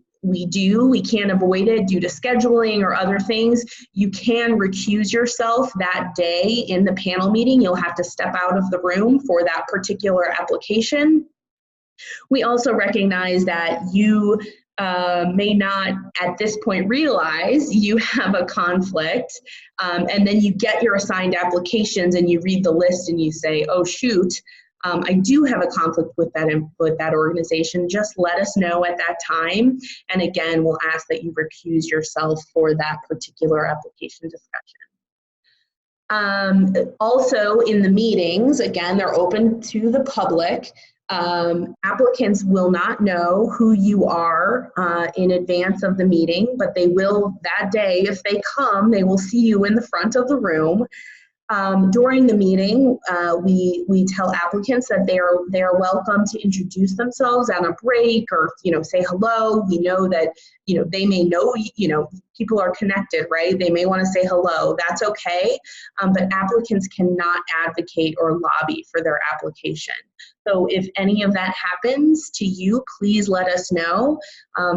S1: can't avoid it due to scheduling or other things, you can recuse yourself that day in the panel meeting. You'll have to step out of the room for that particular application. We also recognize that you may not at this point realize you have a conflict, and then you get your assigned applications and you read the list and you say, oh shoot, I do have a conflict with that organization. Just let us know at that time. And again, we'll ask that you recuse yourself for that particular application discussion. Also in the meetings, again, they're open to the public. Applicants will not know who you are in advance of the meeting, but they will that day. If they come, they will see you in the front of the room. During the meeting, we tell applicants that they are welcome to introduce themselves on a break, or say hello. We know that they may know people are connected, right? They may want to say hello. That's okay, but applicants cannot advocate or lobby for their application. So if any of that happens to you, please let us know,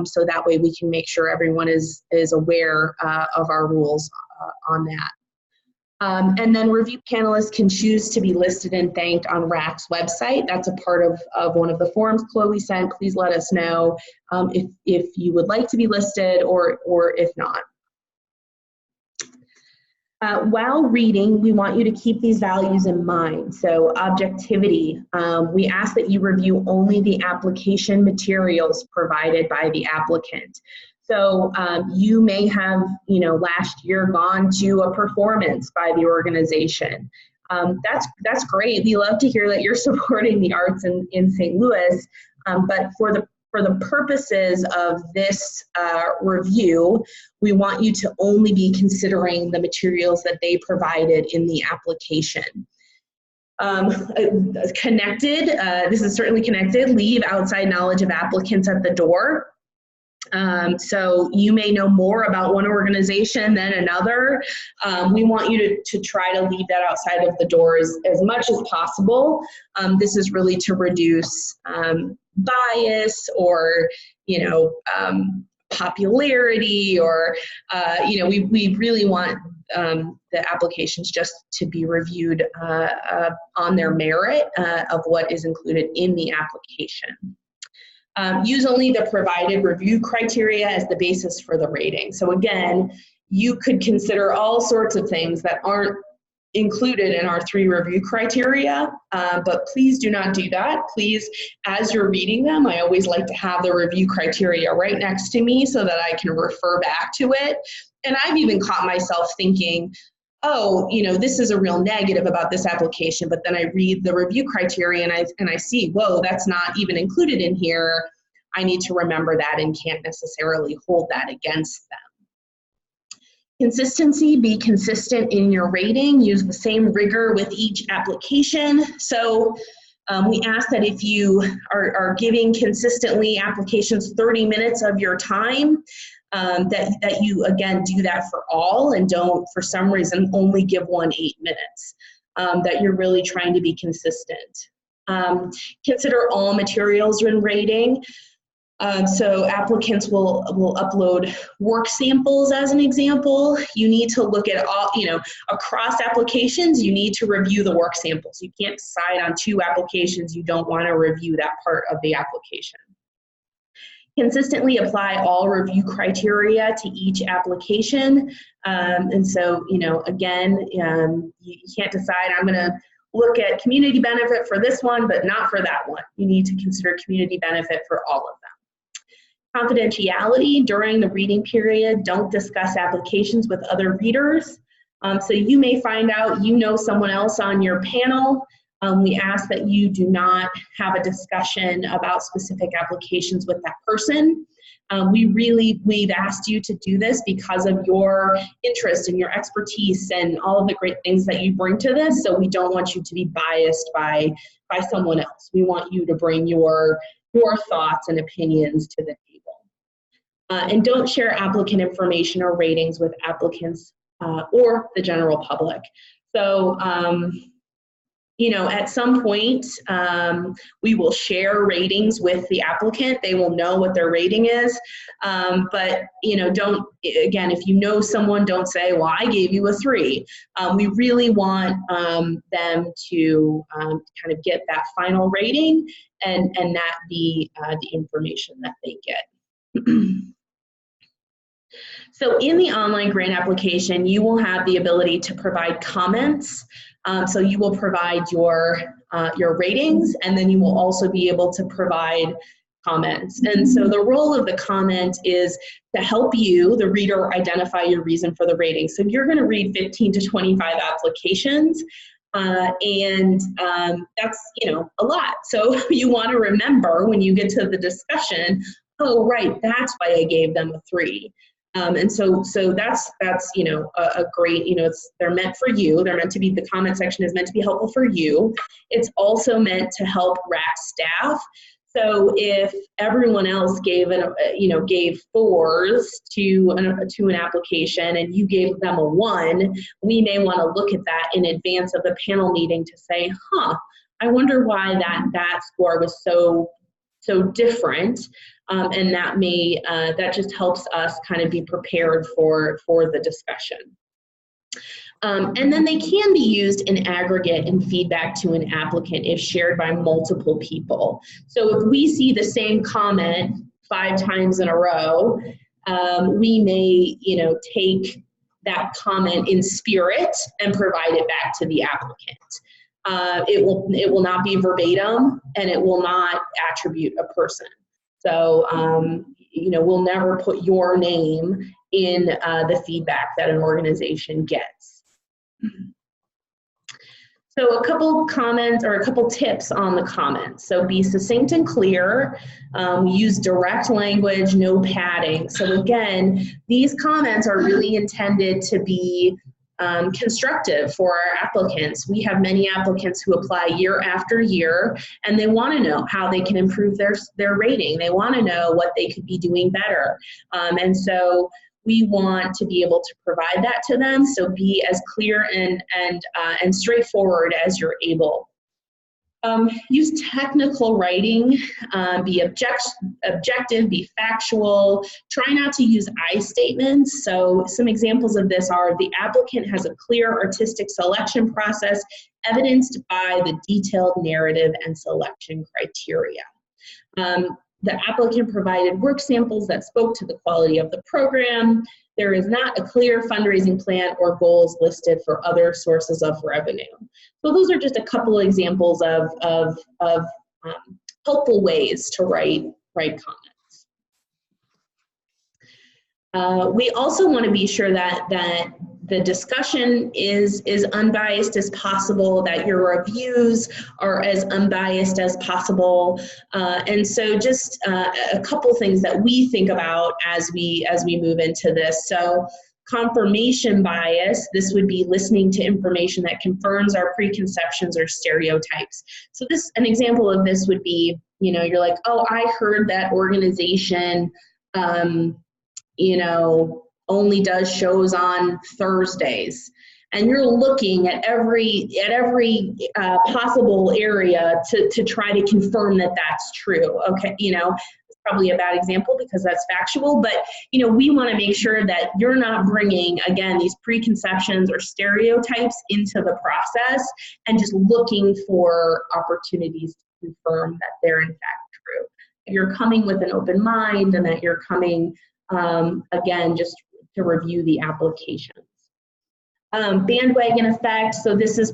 S1: so that way we can make sure everyone is aware of our rules on that. And then review panelists can choose to be listed and thanked on RAC's website. That's a part of one of the forms Chloe sent. Please let us know if you would like to be listed or if not. While reading, we want you to keep these values in mind. So objectivity, we ask that you review only the application materials provided by the applicant. So you may have, last year gone to a performance by the organization. That's great. We love to hear that you're supporting the arts in St. Louis. But for for the purposes of this review, we want you to only be considering the materials that they provided in the application. Connected, this is certainly connected, leave outside knowledge of applicants at the door. So you may know more about one organization than another. We want you to try to leave that outside of the doors as much as possible. This is really to reduce bias or, popularity, or, we really want the applications just to be reviewed on their merit of what is included in the application. Use only the provided review criteria as the basis for the rating. So again, you could consider all sorts of things that aren't included in our 3 review criteria, but please do not do that. Please, as you're reading them, I always like to have the review criteria right next to me so that I can refer back to it. And I've even caught myself thinking, oh, this is a real negative about this application, but then I read the review criteria and I see, whoa, that's not even included in here. I need to remember that and can't necessarily hold that against them. Consistency, be consistent in your rating. Use the same rigor with each application. So we ask that if you are giving consistently applications 30 minutes of your time, that you, again, do that for all and don't, for some reason, only give one 8 minutes, that you're really trying to be consistent. Consider all materials when rating. So applicants will upload work samples as an example. You need to look at all, across applications, you need to review the work samples. You can't decide on 2 applications you don't want to review that part of the application. Consistently apply all review criteria to each application. And so, again, you can't decide, I'm going to look at community benefit for this one, but not for that one. You need to consider community benefit for all of them. Confidentiality during the reading period. Don't discuss applications with other readers. So you may find out someone else on your panel. We ask that you do not have a discussion about specific applications with that person. We've asked you to do this because of your interest and your expertise and all of the great things that you bring to this. So we don't want you to be biased by someone else. We want you to bring your thoughts and opinions to the table. And don't share applicant information or ratings with applicants or the general public. So, at some point, we will share ratings with the applicant. They will know what their rating is. But, don't, again, if someone, don't say, well, I gave you a 3. We really want them to kind of get that final rating and that be the information that they get. So in the online grant application, you will have the ability to provide comments. So you will provide your ratings, and then you will also be able to provide comments. And so the role of the comment is to help you, the reader, identify your reason for the rating. So you're going to read 15 to 25 applications, and that's a lot. So you want to remember when you get to the discussion, oh right, that's why I gave them a 3. And so that's a great, they're meant for you. They're meant to be, the comment section is meant to be helpful for you. It's also meant to help RAC staff. So if everyone else gave 4s to an application and you gave them a 1, we may want to look at that in advance of the panel meeting to say, I wonder why that score was so different. And that just helps us kind of be prepared for the discussion. And then they can be used in aggregate in feedback to an applicant if shared by multiple people. So if we see the same comment 5 times in a row, we may take that comment in spirit and provide it back to the applicant. It will not be verbatim, and it will not attribute a person. So, we'll never put your name in the feedback that an organization gets. So a couple comments or a couple tips on the comments. So be succinct and clear. Use direct language, no padding. So again, these comments are really intended to be constructive for our applicants. We have many applicants who apply year after year, and they want to know how they can improve their rating. They want to know what they could be doing better. And so we want to be able to provide that to them, so be as clear and straightforward as you're able. Use technical writing, be objective, be factual. Try not to use I statements. So some examples of this are: the applicant has a clear artistic selection process evidenced by the detailed narrative and selection criteria. The applicant provided work samples that spoke to the quality of the program. There is not a clear fundraising plan or goals listed for other sources of revenue. So those are just a couple of examples of helpful ways to write comments. We also want to be sure that the discussion is unbiased as possible, that your reviews are as unbiased as possible. And so just a couple things that we think about as we move into this. So confirmation bias, this would be listening to information that confirms our preconceptions or stereotypes. So an example of this would be, you're like, oh, I heard that organization, only does shows on Thursdays, and you're looking at every possible area to try to confirm that that's true. Okay, it's probably a bad example because that's factual, but we want to make sure that you're not bringing, again, these preconceptions or stereotypes into the process and just looking for opportunities to confirm that they're in fact true. You're coming with an open mind, and that you're coming again just to review the applications. Bandwagon effect. So this is,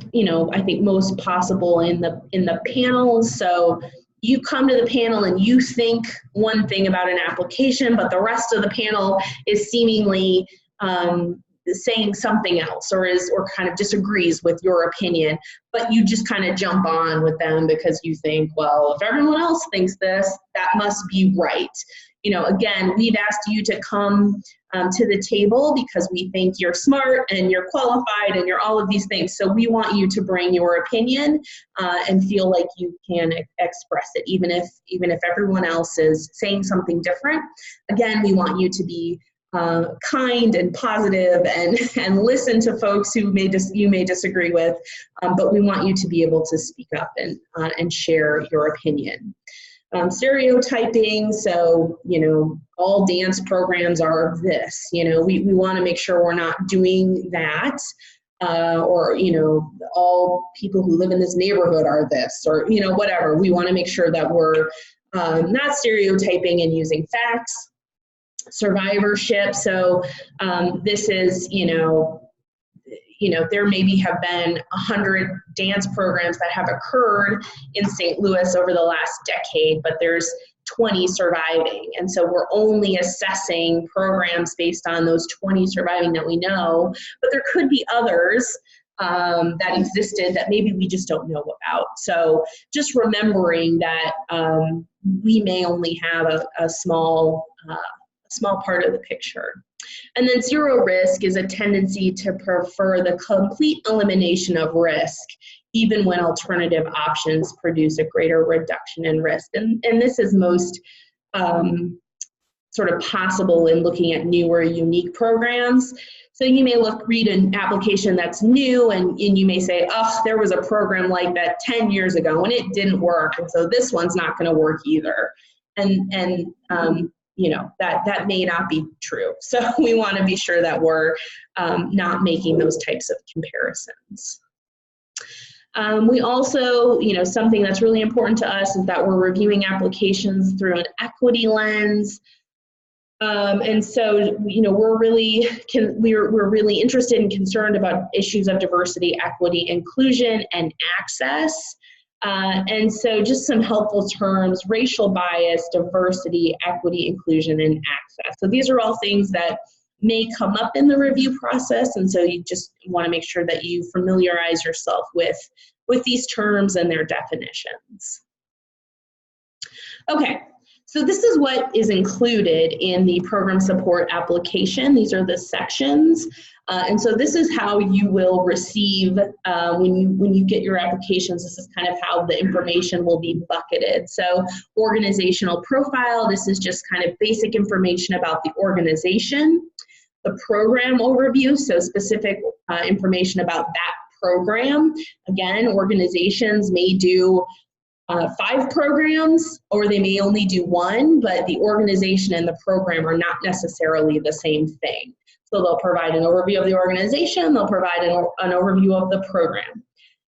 S1: I think most possible in the panels. So you come to the panel and you think one thing about an application, but the rest of the panel is seemingly saying something else, or kind of disagrees with your opinion, but you just kind of jump on with them because you think, well, if everyone else thinks this, that must be right. Again, we've asked you to come to the table because we think you're smart and you're qualified and you're all of these things. So we want you to bring your opinion and feel like you can express it, even if everyone else is saying something different. Again, we want you to be kind and positive and listen to folks who you may disagree with, but we want you to be able to speak up and share your opinion. Stereotyping, so all dance programs are this. We want to make sure we're not doing that, or all people who live in this neighborhood are this, or whatever. We want to make sure that we're not stereotyping and using facts. Survivorship, so this is there maybe have been 100 dance programs that have occurred in St. Louis over the last decade, but there's 20 surviving. And so we're only assessing programs based on those 20 surviving that we know, but there could be others that existed that maybe we just don't know about. So just remembering that we may only have a small part of the picture. And then zero risk is a tendency to prefer the complete elimination of risk, even when alternative options produce a greater reduction in risk. And this is most sort of possible in looking at newer, unique programs. So you may read an application that's new, and you may say, oh, there was a program like that 10 years ago and it didn't work, and so this one's not going to work either. And that may not be true. So we want to be sure that we're not making those types of comparisons. We also, something that's really important to us is that we're reviewing applications through an equity lens. And so, we're really interested and concerned about issues of diversity, equity, inclusion, and access. And so just some helpful terms: racial bias, diversity, equity, inclusion, and access. So these are all things that may come up in the review process, and so you just want to make sure that you familiarize yourself with with these terms and their definitions. Okay, so this is what is included in the program support application. These are the sections. And so this is how you will receive, when you get your applications, this is kind of how the information will be bucketed. So organizational profile, this is just kind of basic information about the organization. The program overview, so specific information about that program. Again, organizations may do 5 programs, or they may only do 1, but the organization and the program are not necessarily the same thing. So they'll provide an overview of the organization, they'll provide an overview of the program.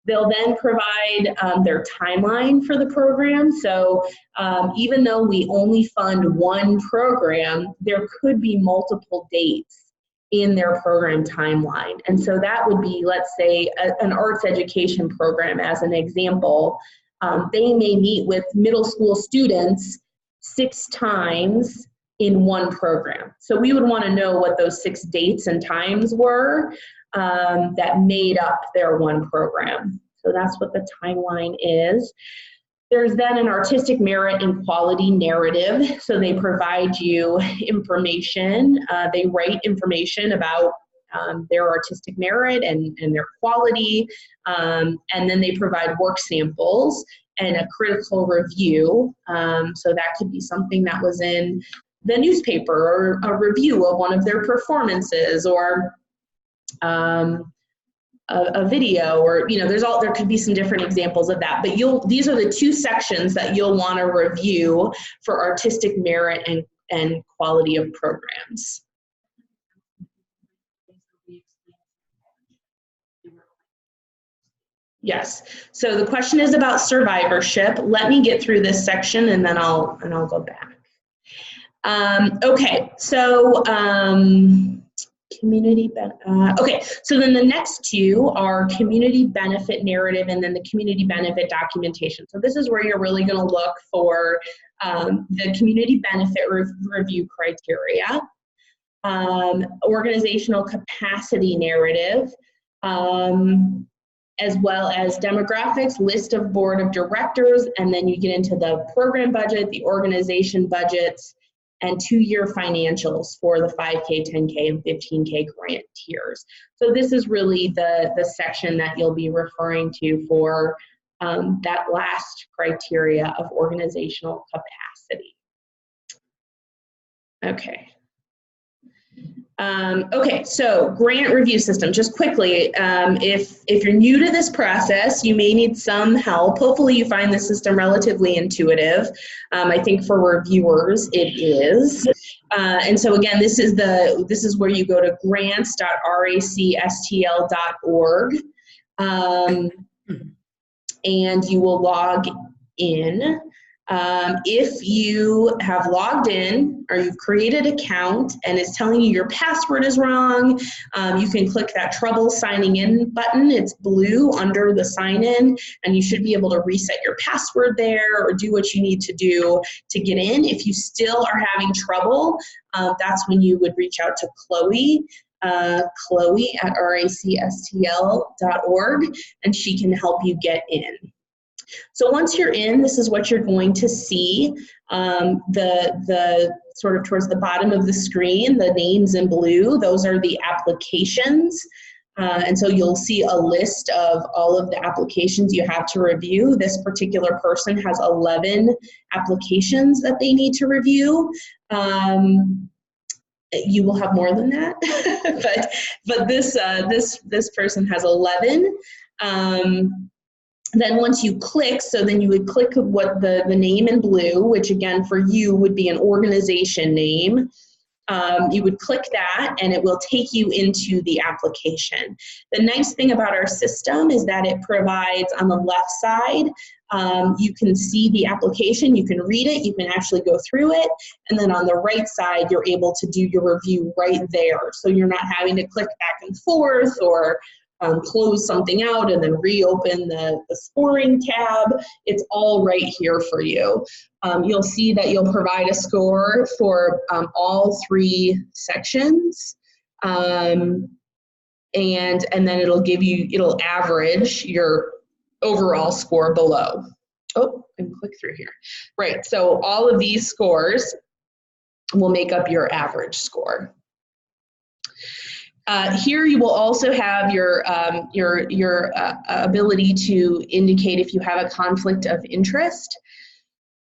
S1: They'll then provide their timeline for the program. So even though we only fund 1 program, there could be multiple dates in their program timeline. And so that would be, let's say, an arts education program as an example. They may meet with middle school students 6 times in 1 program. So we would want to know what those 6 dates and times were that made up their 1 program. So that's what the timeline is. There's then an artistic merit and quality narrative. So they provide you information. They write information about their artistic merit and their quality. And then they provide work samples and a critical review. So that could be something that was in the newspaper, or a review of one of their performances, or a video, or there could be some different examples of that. But these are the 2 sections that you'll want to review for artistic merit and quality of programs. Yes. So the question is about survivorship. Let me get through this section and then I'll go back. Okay. So okay. So then the next 2 are community benefit narrative and then the community benefit documentation. So this is where you're really going to look for the community benefit review criteria, organizational capacity narrative, as well as demographics, list of board of directors, and then you get into the program budget, the organization budgets, and 2-year financials for the 5K, 10K, and 15K grant tiers. So this is really the section that you'll be referring to for that last criteria of organizational capacity. Okay. Okay, so grant review system, just quickly, if you're new to this process, you may need some help. Hopefully you find the system relatively intuitive. I think for reviewers it is. And so again, this is where you go to grants.racstl.org, and you will log in. If you have logged in or you've created an account and it's telling you your password is wrong, you can click that trouble signing in button. It's blue under the sign in, and you should be able to reset your password there or do what you need to do to get in. If you still are having trouble, that's when you would reach out to Chloe at racstl.org, and she can help you get in. So once you're in, this is what you're going to see. The sort of towards the bottom of the screen, the names in blue, those are the applications. And so you'll see a list of all of the applications you have to review. This particular person has 11 applications that they need to review. You will have more than that, but this person has 11. Then once you click, so then you would click what the name in blue, which again for you would be an organization name. You would click that and it will take you into the application. The nice thing about our system is that it provides on the left side, you can see the application, you can read it, you can actually go through it, and then on the right side you're able to do your review right there. So you're not having to click back and forth or close something out and then reopen the scoring tab. It's all right here for you. You'll see that you'll provide a score for all 3 sections, and then it'll average your overall score below. Oh, I can click through here. Right, so all of these scores will make up your average score. Here you will also have your ability to indicate if you have a conflict of interest.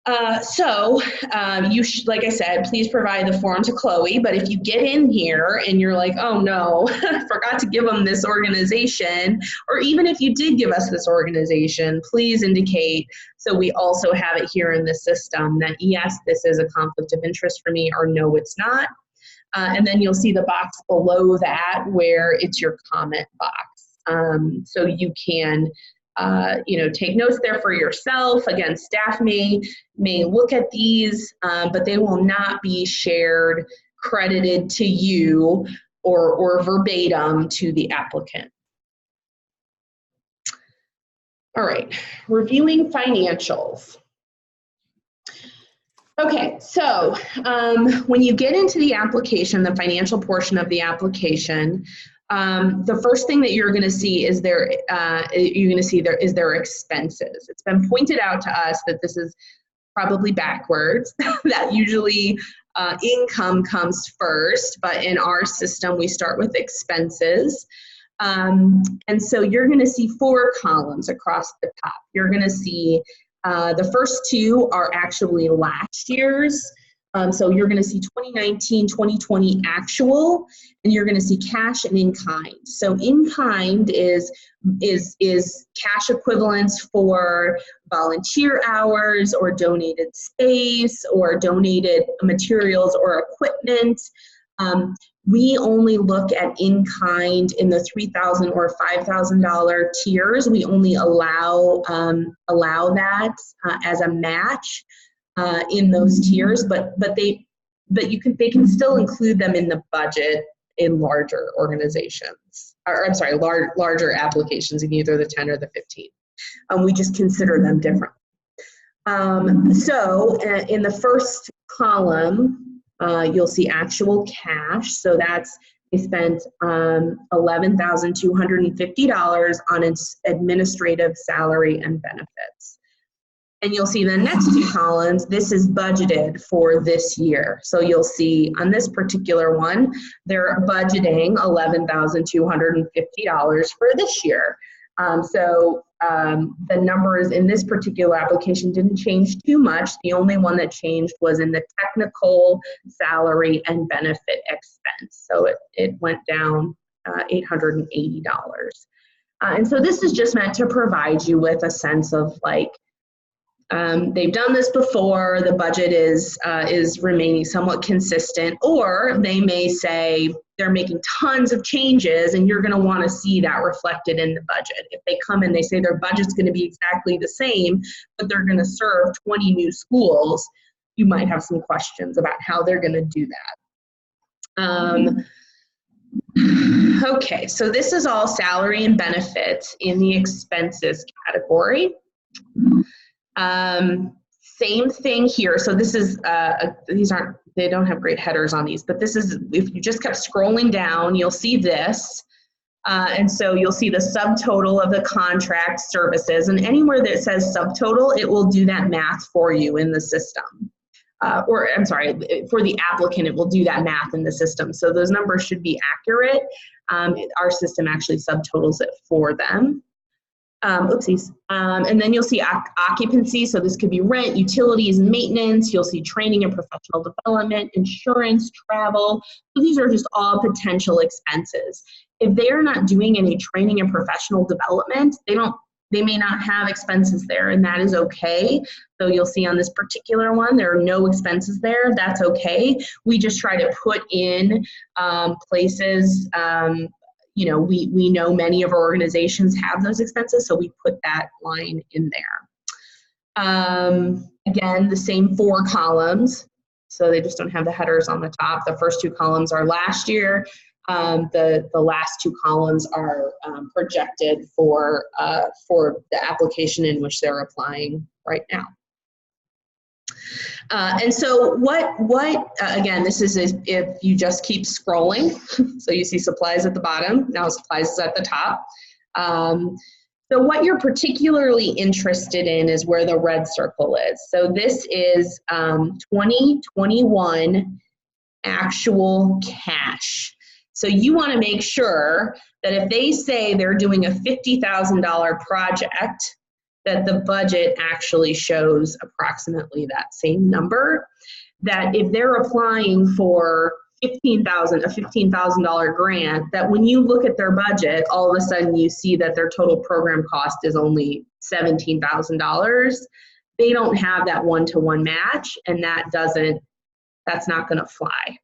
S1: Like I said, please provide the form to Chloe, but if you get in here and you're like, oh no, I forgot to give them this organization, or even if you did give us this organization, please indicate so we also have it here in the system that yes, this is a conflict of interest for me, or no, it's not. And then you'll see the box below that where it's your comment box. So you can take notes there for yourself. Again, staff may look at these, but they will not be shared, credited to you, or verbatim to the applicant. All right, reviewing financials. Okay, so when you get into the application, the financial portion of the application, the first thing that you're going to see is their expenses. It's been pointed out to us that this is probably backwards, that usually income comes first, but in our system we start with expenses. And so you're going to see 4 columns across the top. You're going to see the first 2 are actually last year's. So you're going to see 2019, 2020 actual, and you're going to see cash and in kind. So in kind is cash equivalents for volunteer hours or donated space or donated materials or equipment. We only look at in kind in the $3,000 or $5,000 tiers. We only allow that as a match in those tiers, but they can still include them in the budget in larger organizations, or I'm sorry, larger applications in either the 10 or the 15. We just consider them different. So in the first column, you'll see actual cash. So that's, they spent $11,250 on its administrative salary and benefits. And you'll see the next 2 columns, this is budgeted for this year. So you'll see on this particular one, they're budgeting $11,250 for this year. The numbers in this particular application didn't change too much. The only one that changed was in the technical salary and benefit expense. So it went down $880. And so this is just meant to provide you with a sense of like, they've done this before, the budget is remaining somewhat consistent, or they may say they're making tons of changes and you're going to want to see that reflected in the budget. If they come and they say their budget's going to be exactly the same, but they're going to serve 20 new schools, you might have some questions about how they're going to do that. Okay, so this is all salary and benefits in the expenses category. Same thing here. So this is, they don't have great headers on these, but this is, if you just kept scrolling down, you'll see this. And so you'll see the subtotal of the contract services, and anywhere that says subtotal, it will do that math for you in the system. Or I'm sorry, for the applicant, it will do that math in the system. So those numbers should be accurate. Our system actually subtotals it for them. Oopsies. And then you'll see occupancy. So this could be rent, utilities, and maintenance. You'll see training and professional development, insurance, travel. So these are just all potential expenses. If they are not doing any training and professional development, they may not have expenses there, and that is okay. So you'll see on this particular one, there are no expenses there. That's okay. We just try to put in places, we know many of our organizations have those expenses, so we put that line in there. Again, the same 4 columns, so they just don't have the headers on the top. The first 2 columns are last year. The last 2 columns are projected for the application in which they're applying right now. And so again, this is if you just keep scrolling. So you see supplies at the bottom, now supplies is at the top. So So what you're particularly interested in is where the red circle is. So this is 2021 actual cash. So you want to make sure that if they say they're doing a $50,000 project, that the budget actually shows approximately that same number. That if they're applying for a $15,000 grant, that when you look at their budget, all of a sudden you see that their total program cost is only $17,000. They don't have that one-to-one match, and that's not going to fly.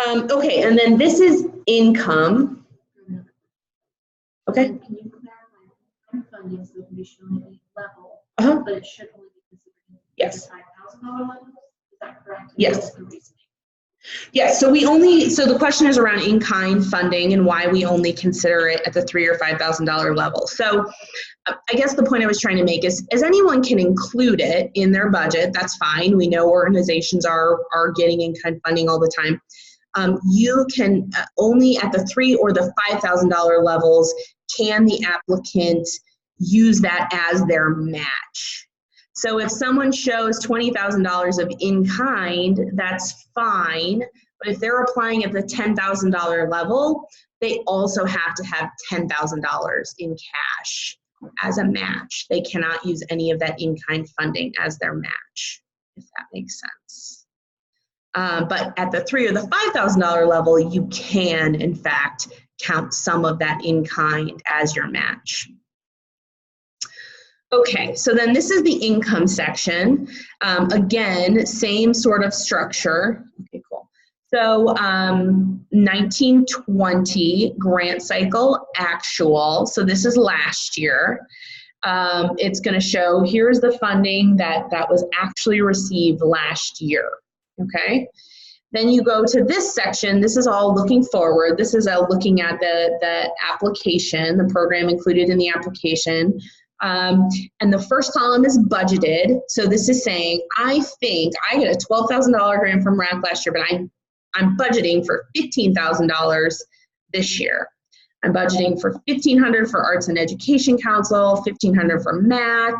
S1: Okay, and then this is income. Okay.
S2: Can you clarify? Funding still can be shown at a level, but it should only be considered
S1: yes.
S2: $5,000 level. Is that correct?
S1: Yes. Yes. So the question is around in-kind funding and why we only consider it at the $3,000 or $5,000 level. So I guess the point I was trying to make is, as anyone can include it in their budget, that's fine. We know organizations are getting in-kind funding all the time. You can only at the $3,000 or the $5,000 levels can the applicant use that as their match. So if someone shows $20,000 of in-kind, that's fine. But if they're applying at the $10,000 level, they also have to have $10,000 in cash as a match. They cannot use any of that in-kind funding as their match, if that makes sense. But at the $3,000 or the $5,000 level, you can, in fact, count some of that in-kind as your match. Okay, so then this is the income section. Again, same sort of structure. Okay, cool. So 1920 grant cycle actual. So this is last year. It's going to show here's the funding that was actually received last year. Okay. Then you go to this section. This is all looking forward. This is looking at the application, the program included in the application. And the first column is budgeted. So this is saying, I think I get a $12,000 grant from RAC last year, but I'm budgeting for $15,000 this year. I'm budgeting for $1,500 for Arts and Education Council, $1,500 for MAC,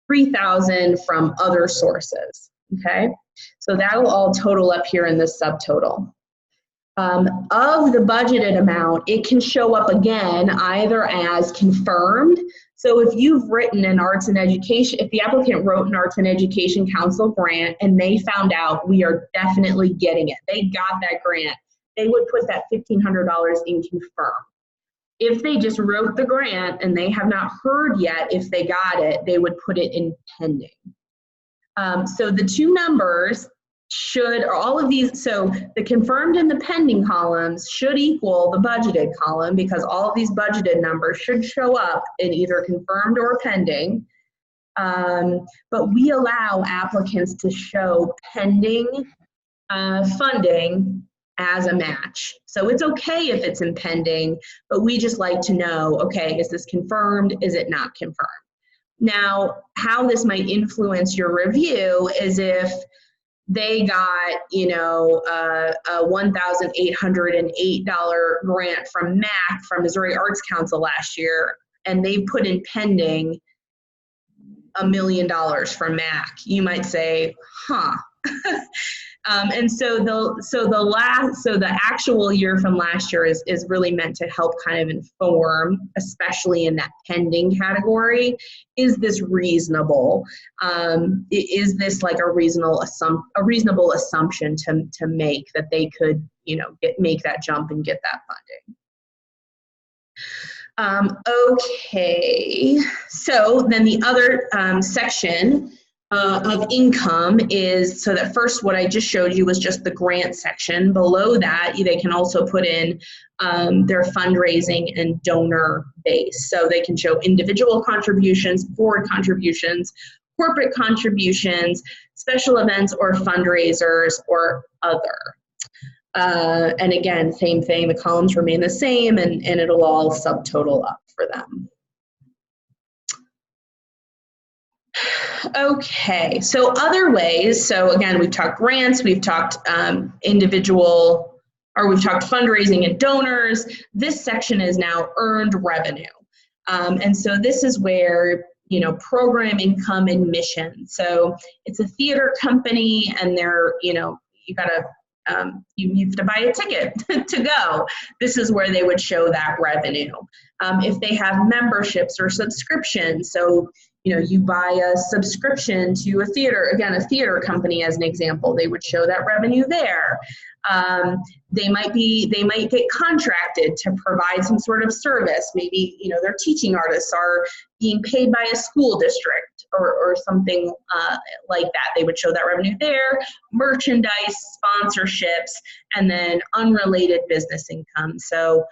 S1: $3,000 from other sources. Okay, so that will all total up here in this subtotal. Of the budgeted amount, it can show up again either as confirmed. So if you've written an Arts and Education, if the applicant wrote an Arts and Education Council grant and they found out we are definitely getting it, they got that grant, they would put that $1,500 in confirmed. If they just wrote the grant and they have not heard yet if they got it, they would put it in pending. So the two numbers should, or all of these, so the confirmed and the pending columns should equal the budgeted column because all of these budgeted numbers should show up in either confirmed or pending. But we allow applicants to show pending funding as a match. So it's okay if it's in pending, but we just like to know, okay, is this confirmed? Is it not confirmed? Now, how this might influence your review is if they got, you know, a $1,808 grant from MAC, from Missouri Arts Council last year, and they put in pending $1 million from MAC. You might say, huh. And so the actual year from last year is really meant to help kind of inform, especially in that pending category. Is this reasonable? Is this like a reasonable assumption to make that they could, you know, make that jump and get that funding? Okay, so then the other section of income is, so that first what I just showed you was just the grant section. Below that, they can also put in their fundraising and donor base. So they can show individual contributions, board contributions, corporate contributions, special events or fundraisers, or other. And again, same thing, the columns remain the same and it'll all subtotal up for them. Okay, so other ways, so again, we've talked grants, we've talked individual or we've talked fundraising and donors. This section is now earned revenue. And so this is where, you know, program income and mission. So it's a theater company and they're, you know, you gotta, you have to buy a ticket to go. This is where they would show that revenue. If they have memberships or subscriptions, so, you know, you buy a subscription to a theater, again, a theater company as an example, they would show that revenue there. They might get contracted to provide some sort of service. Maybe, you know, their teaching artists are being paid by a school district or something like that. They would show that revenue there, merchandise, sponsorships, and then unrelated business income. So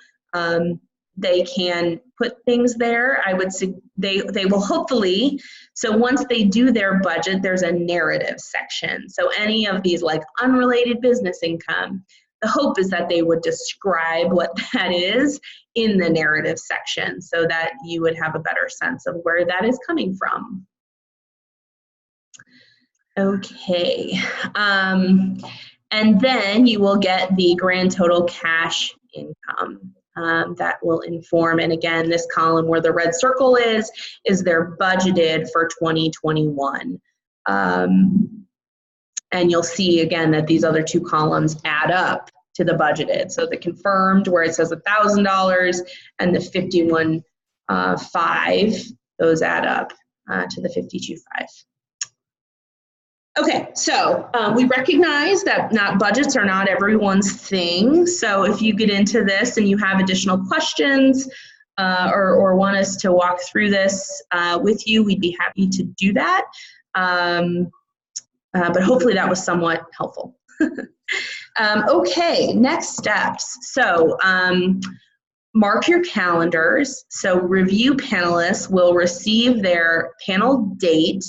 S1: they can put things there. I would say they will hopefully, so once they do their budget, there's a narrative section. So any of these like unrelated business income, the hope is that they would describe what that is in the narrative section so that you would have a better sense of where that is coming from. Okay, and then you will get the grand total cash income. That will inform, and again, this column where the red circle is they're budgeted for 2021. And you'll see again that these other two columns add up to the budgeted. So the confirmed where it says $1,000 and the 51.5, those add up to the 52.5. Okay, so we recognize that budgets are not everyone's thing. So if you get into this and you have additional questions or want us to walk through this with you, we'd be happy to do that. But hopefully that was somewhat helpful. Okay, next steps. So mark your calendars. So review panelists will receive their panel date.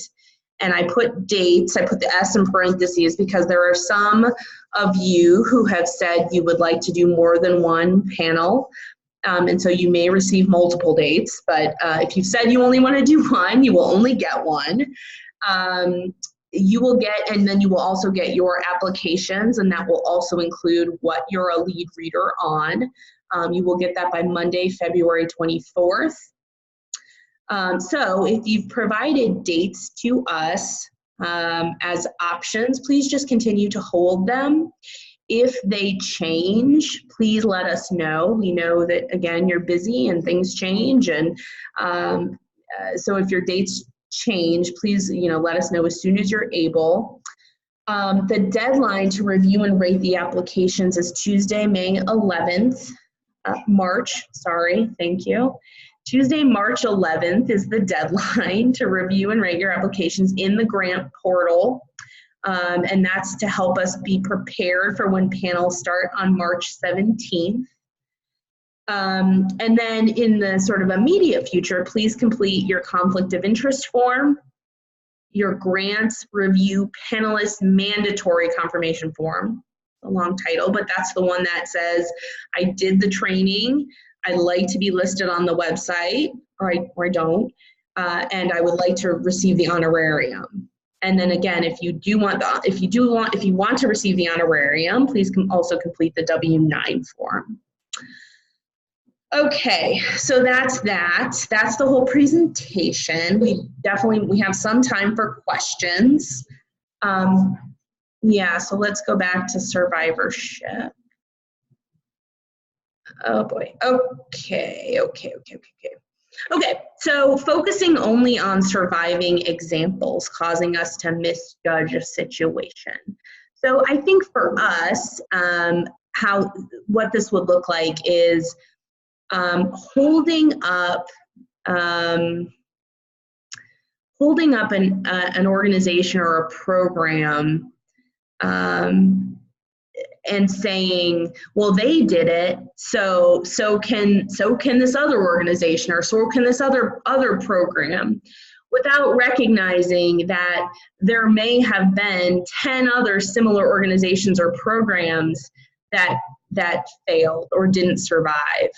S1: And I put dates, I put the S in parentheses because there are some of you who have said you would like to do more than one panel. And so you may receive multiple dates, but if you've said you only want to do one, you will only get one. You will get, and then you will also get your applications, and that will also include what you're a lead reader on. You will get that by Monday, February 24th. So if you've provided dates to us as options, please just continue to hold them. If they change, please let us know. We know that, again, you're busy and things change. And so if your dates change, please, let us know as soon as you're able. The deadline to review and rate the applications is Tuesday, May 11th. Thank you. Tuesday, March 11th is the deadline to review and rate your applications in the grant portal. And that's to help us be prepared for when panels start on March 17th. And then in the sort of immediate future, please complete your conflict of interest form, your grants review panelist mandatory confirmation form, a long title, but that's the one that says, I did the training, I'd like to be listed on the website, or I don't, and I would like to receive the honorarium. And then again, if you want to receive the honorarium, please also complete the W-9 form. Okay, so that's that. That's the whole presentation. We have some time for questions. Yeah, so let's go back to survivorship. Oh boy, okay, so focusing only on surviving examples causing us to misjudge a situation. So I think for us, what this would look like is holding up an organization or a program and saying, well, they did it, so can this other organization, or so can this other program, without recognizing that there may have been 10 other similar organizations or programs that failed or didn't survive.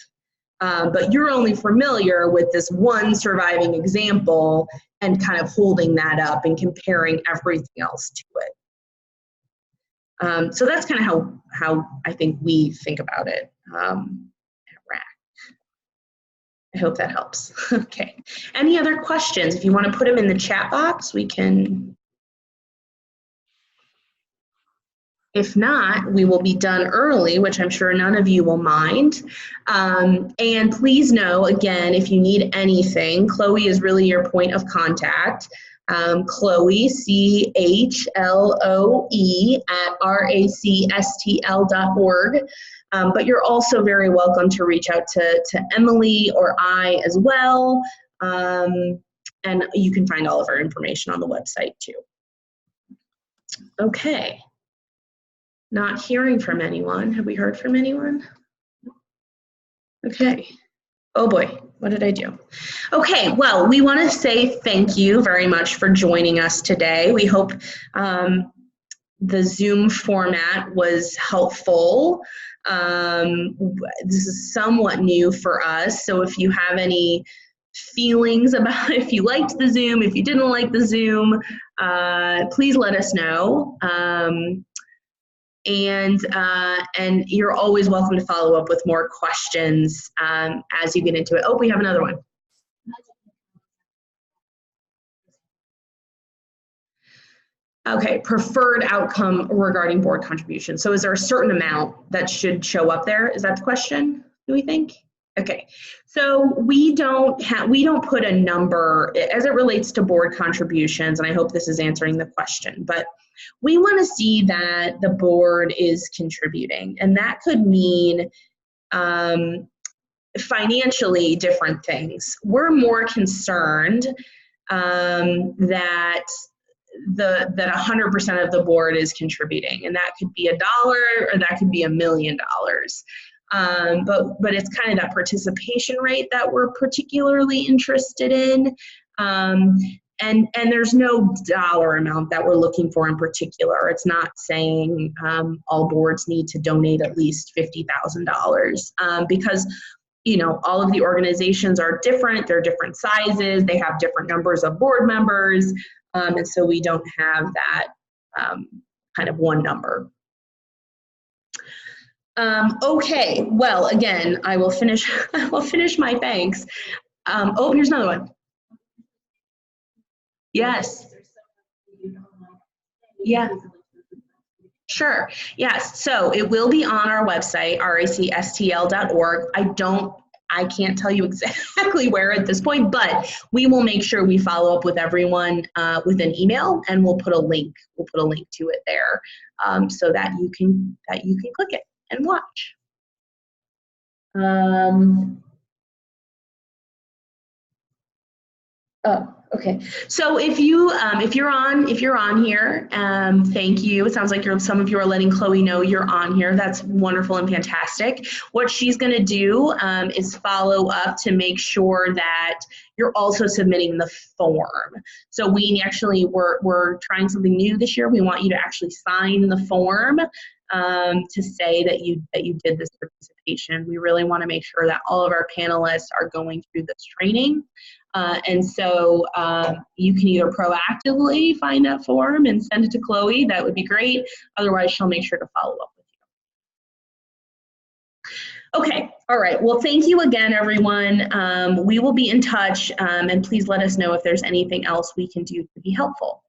S1: But you're only familiar with this one surviving example and kind of holding that up and comparing everything else to it. So that's kind of how I think we think about it at RAC. I hope that helps. Okay. Any other questions? If you want to put them in the chat box, we can. If not, we will be done early, which I'm sure none of you will mind. And please know, again, if you need anything, Chloe is really your point of contact. Chloe, CHLOE @racstl.org. But you're also very welcome to reach out to Emily or I as well. And you can find all of our information on the website too. Okay. Not hearing from anyone. Have we heard from anyone? Okay. Oh boy, what did I do? Okay, well, we want to say thank you very much for joining us today. We hope the Zoom format was helpful. This is somewhat new for us, so if you have any feelings about if you liked the Zoom, if you didn't like the Zoom, please let us know. And you're always welcome to follow up with more questions as you get into it. Oh, we have another one. Okay, preferred outcome regarding board contribution. So is there a certain amount that should show up there? Is that the question, do we think? Okay, so we don't put a number as it relates to board contributions, and I hope this is answering the question, but we want to see that the board is contributing, and that could mean financially different things. We're more concerned that 100% of the board is contributing, and that could be $1 or that could be $1 million. But it's kind of that participation rate that we're particularly interested in. And there's no dollar amount that we're looking for in particular. It's not saying all boards need to donate at least $50,000 because, you know, all of the organizations are different. They're different sizes. They have different numbers of board members. And so we don't have that kind of one number. Okay, well, again, I will finish my thanks. Oh, here's another one. Yes. Yeah. Sure. Yes. So it will be on our website, racstl.org. I can't tell you exactly where at this point, but we will make sure we follow up with everyone with an email, and we'll put a link. We'll put a link to it there so that you can click it and watch. Oh, okay. So if you're on here, thank you. It sounds like some of you are letting Chloe know you're on here. That's wonderful and fantastic. What she's going to do is follow up to make sure that you're also submitting the form. So we're trying something new this year. We want you to actually sign the form to say that you did this participation. We really want to make sure that all of our panelists are going through this training. And so you can either proactively find that form and send it to Chloe. That would be great. Otherwise, she'll make sure to follow up with you. Okay. All right. Well, thank you again, everyone. We will be in touch, and please let us know if there's anything else we can do to be helpful.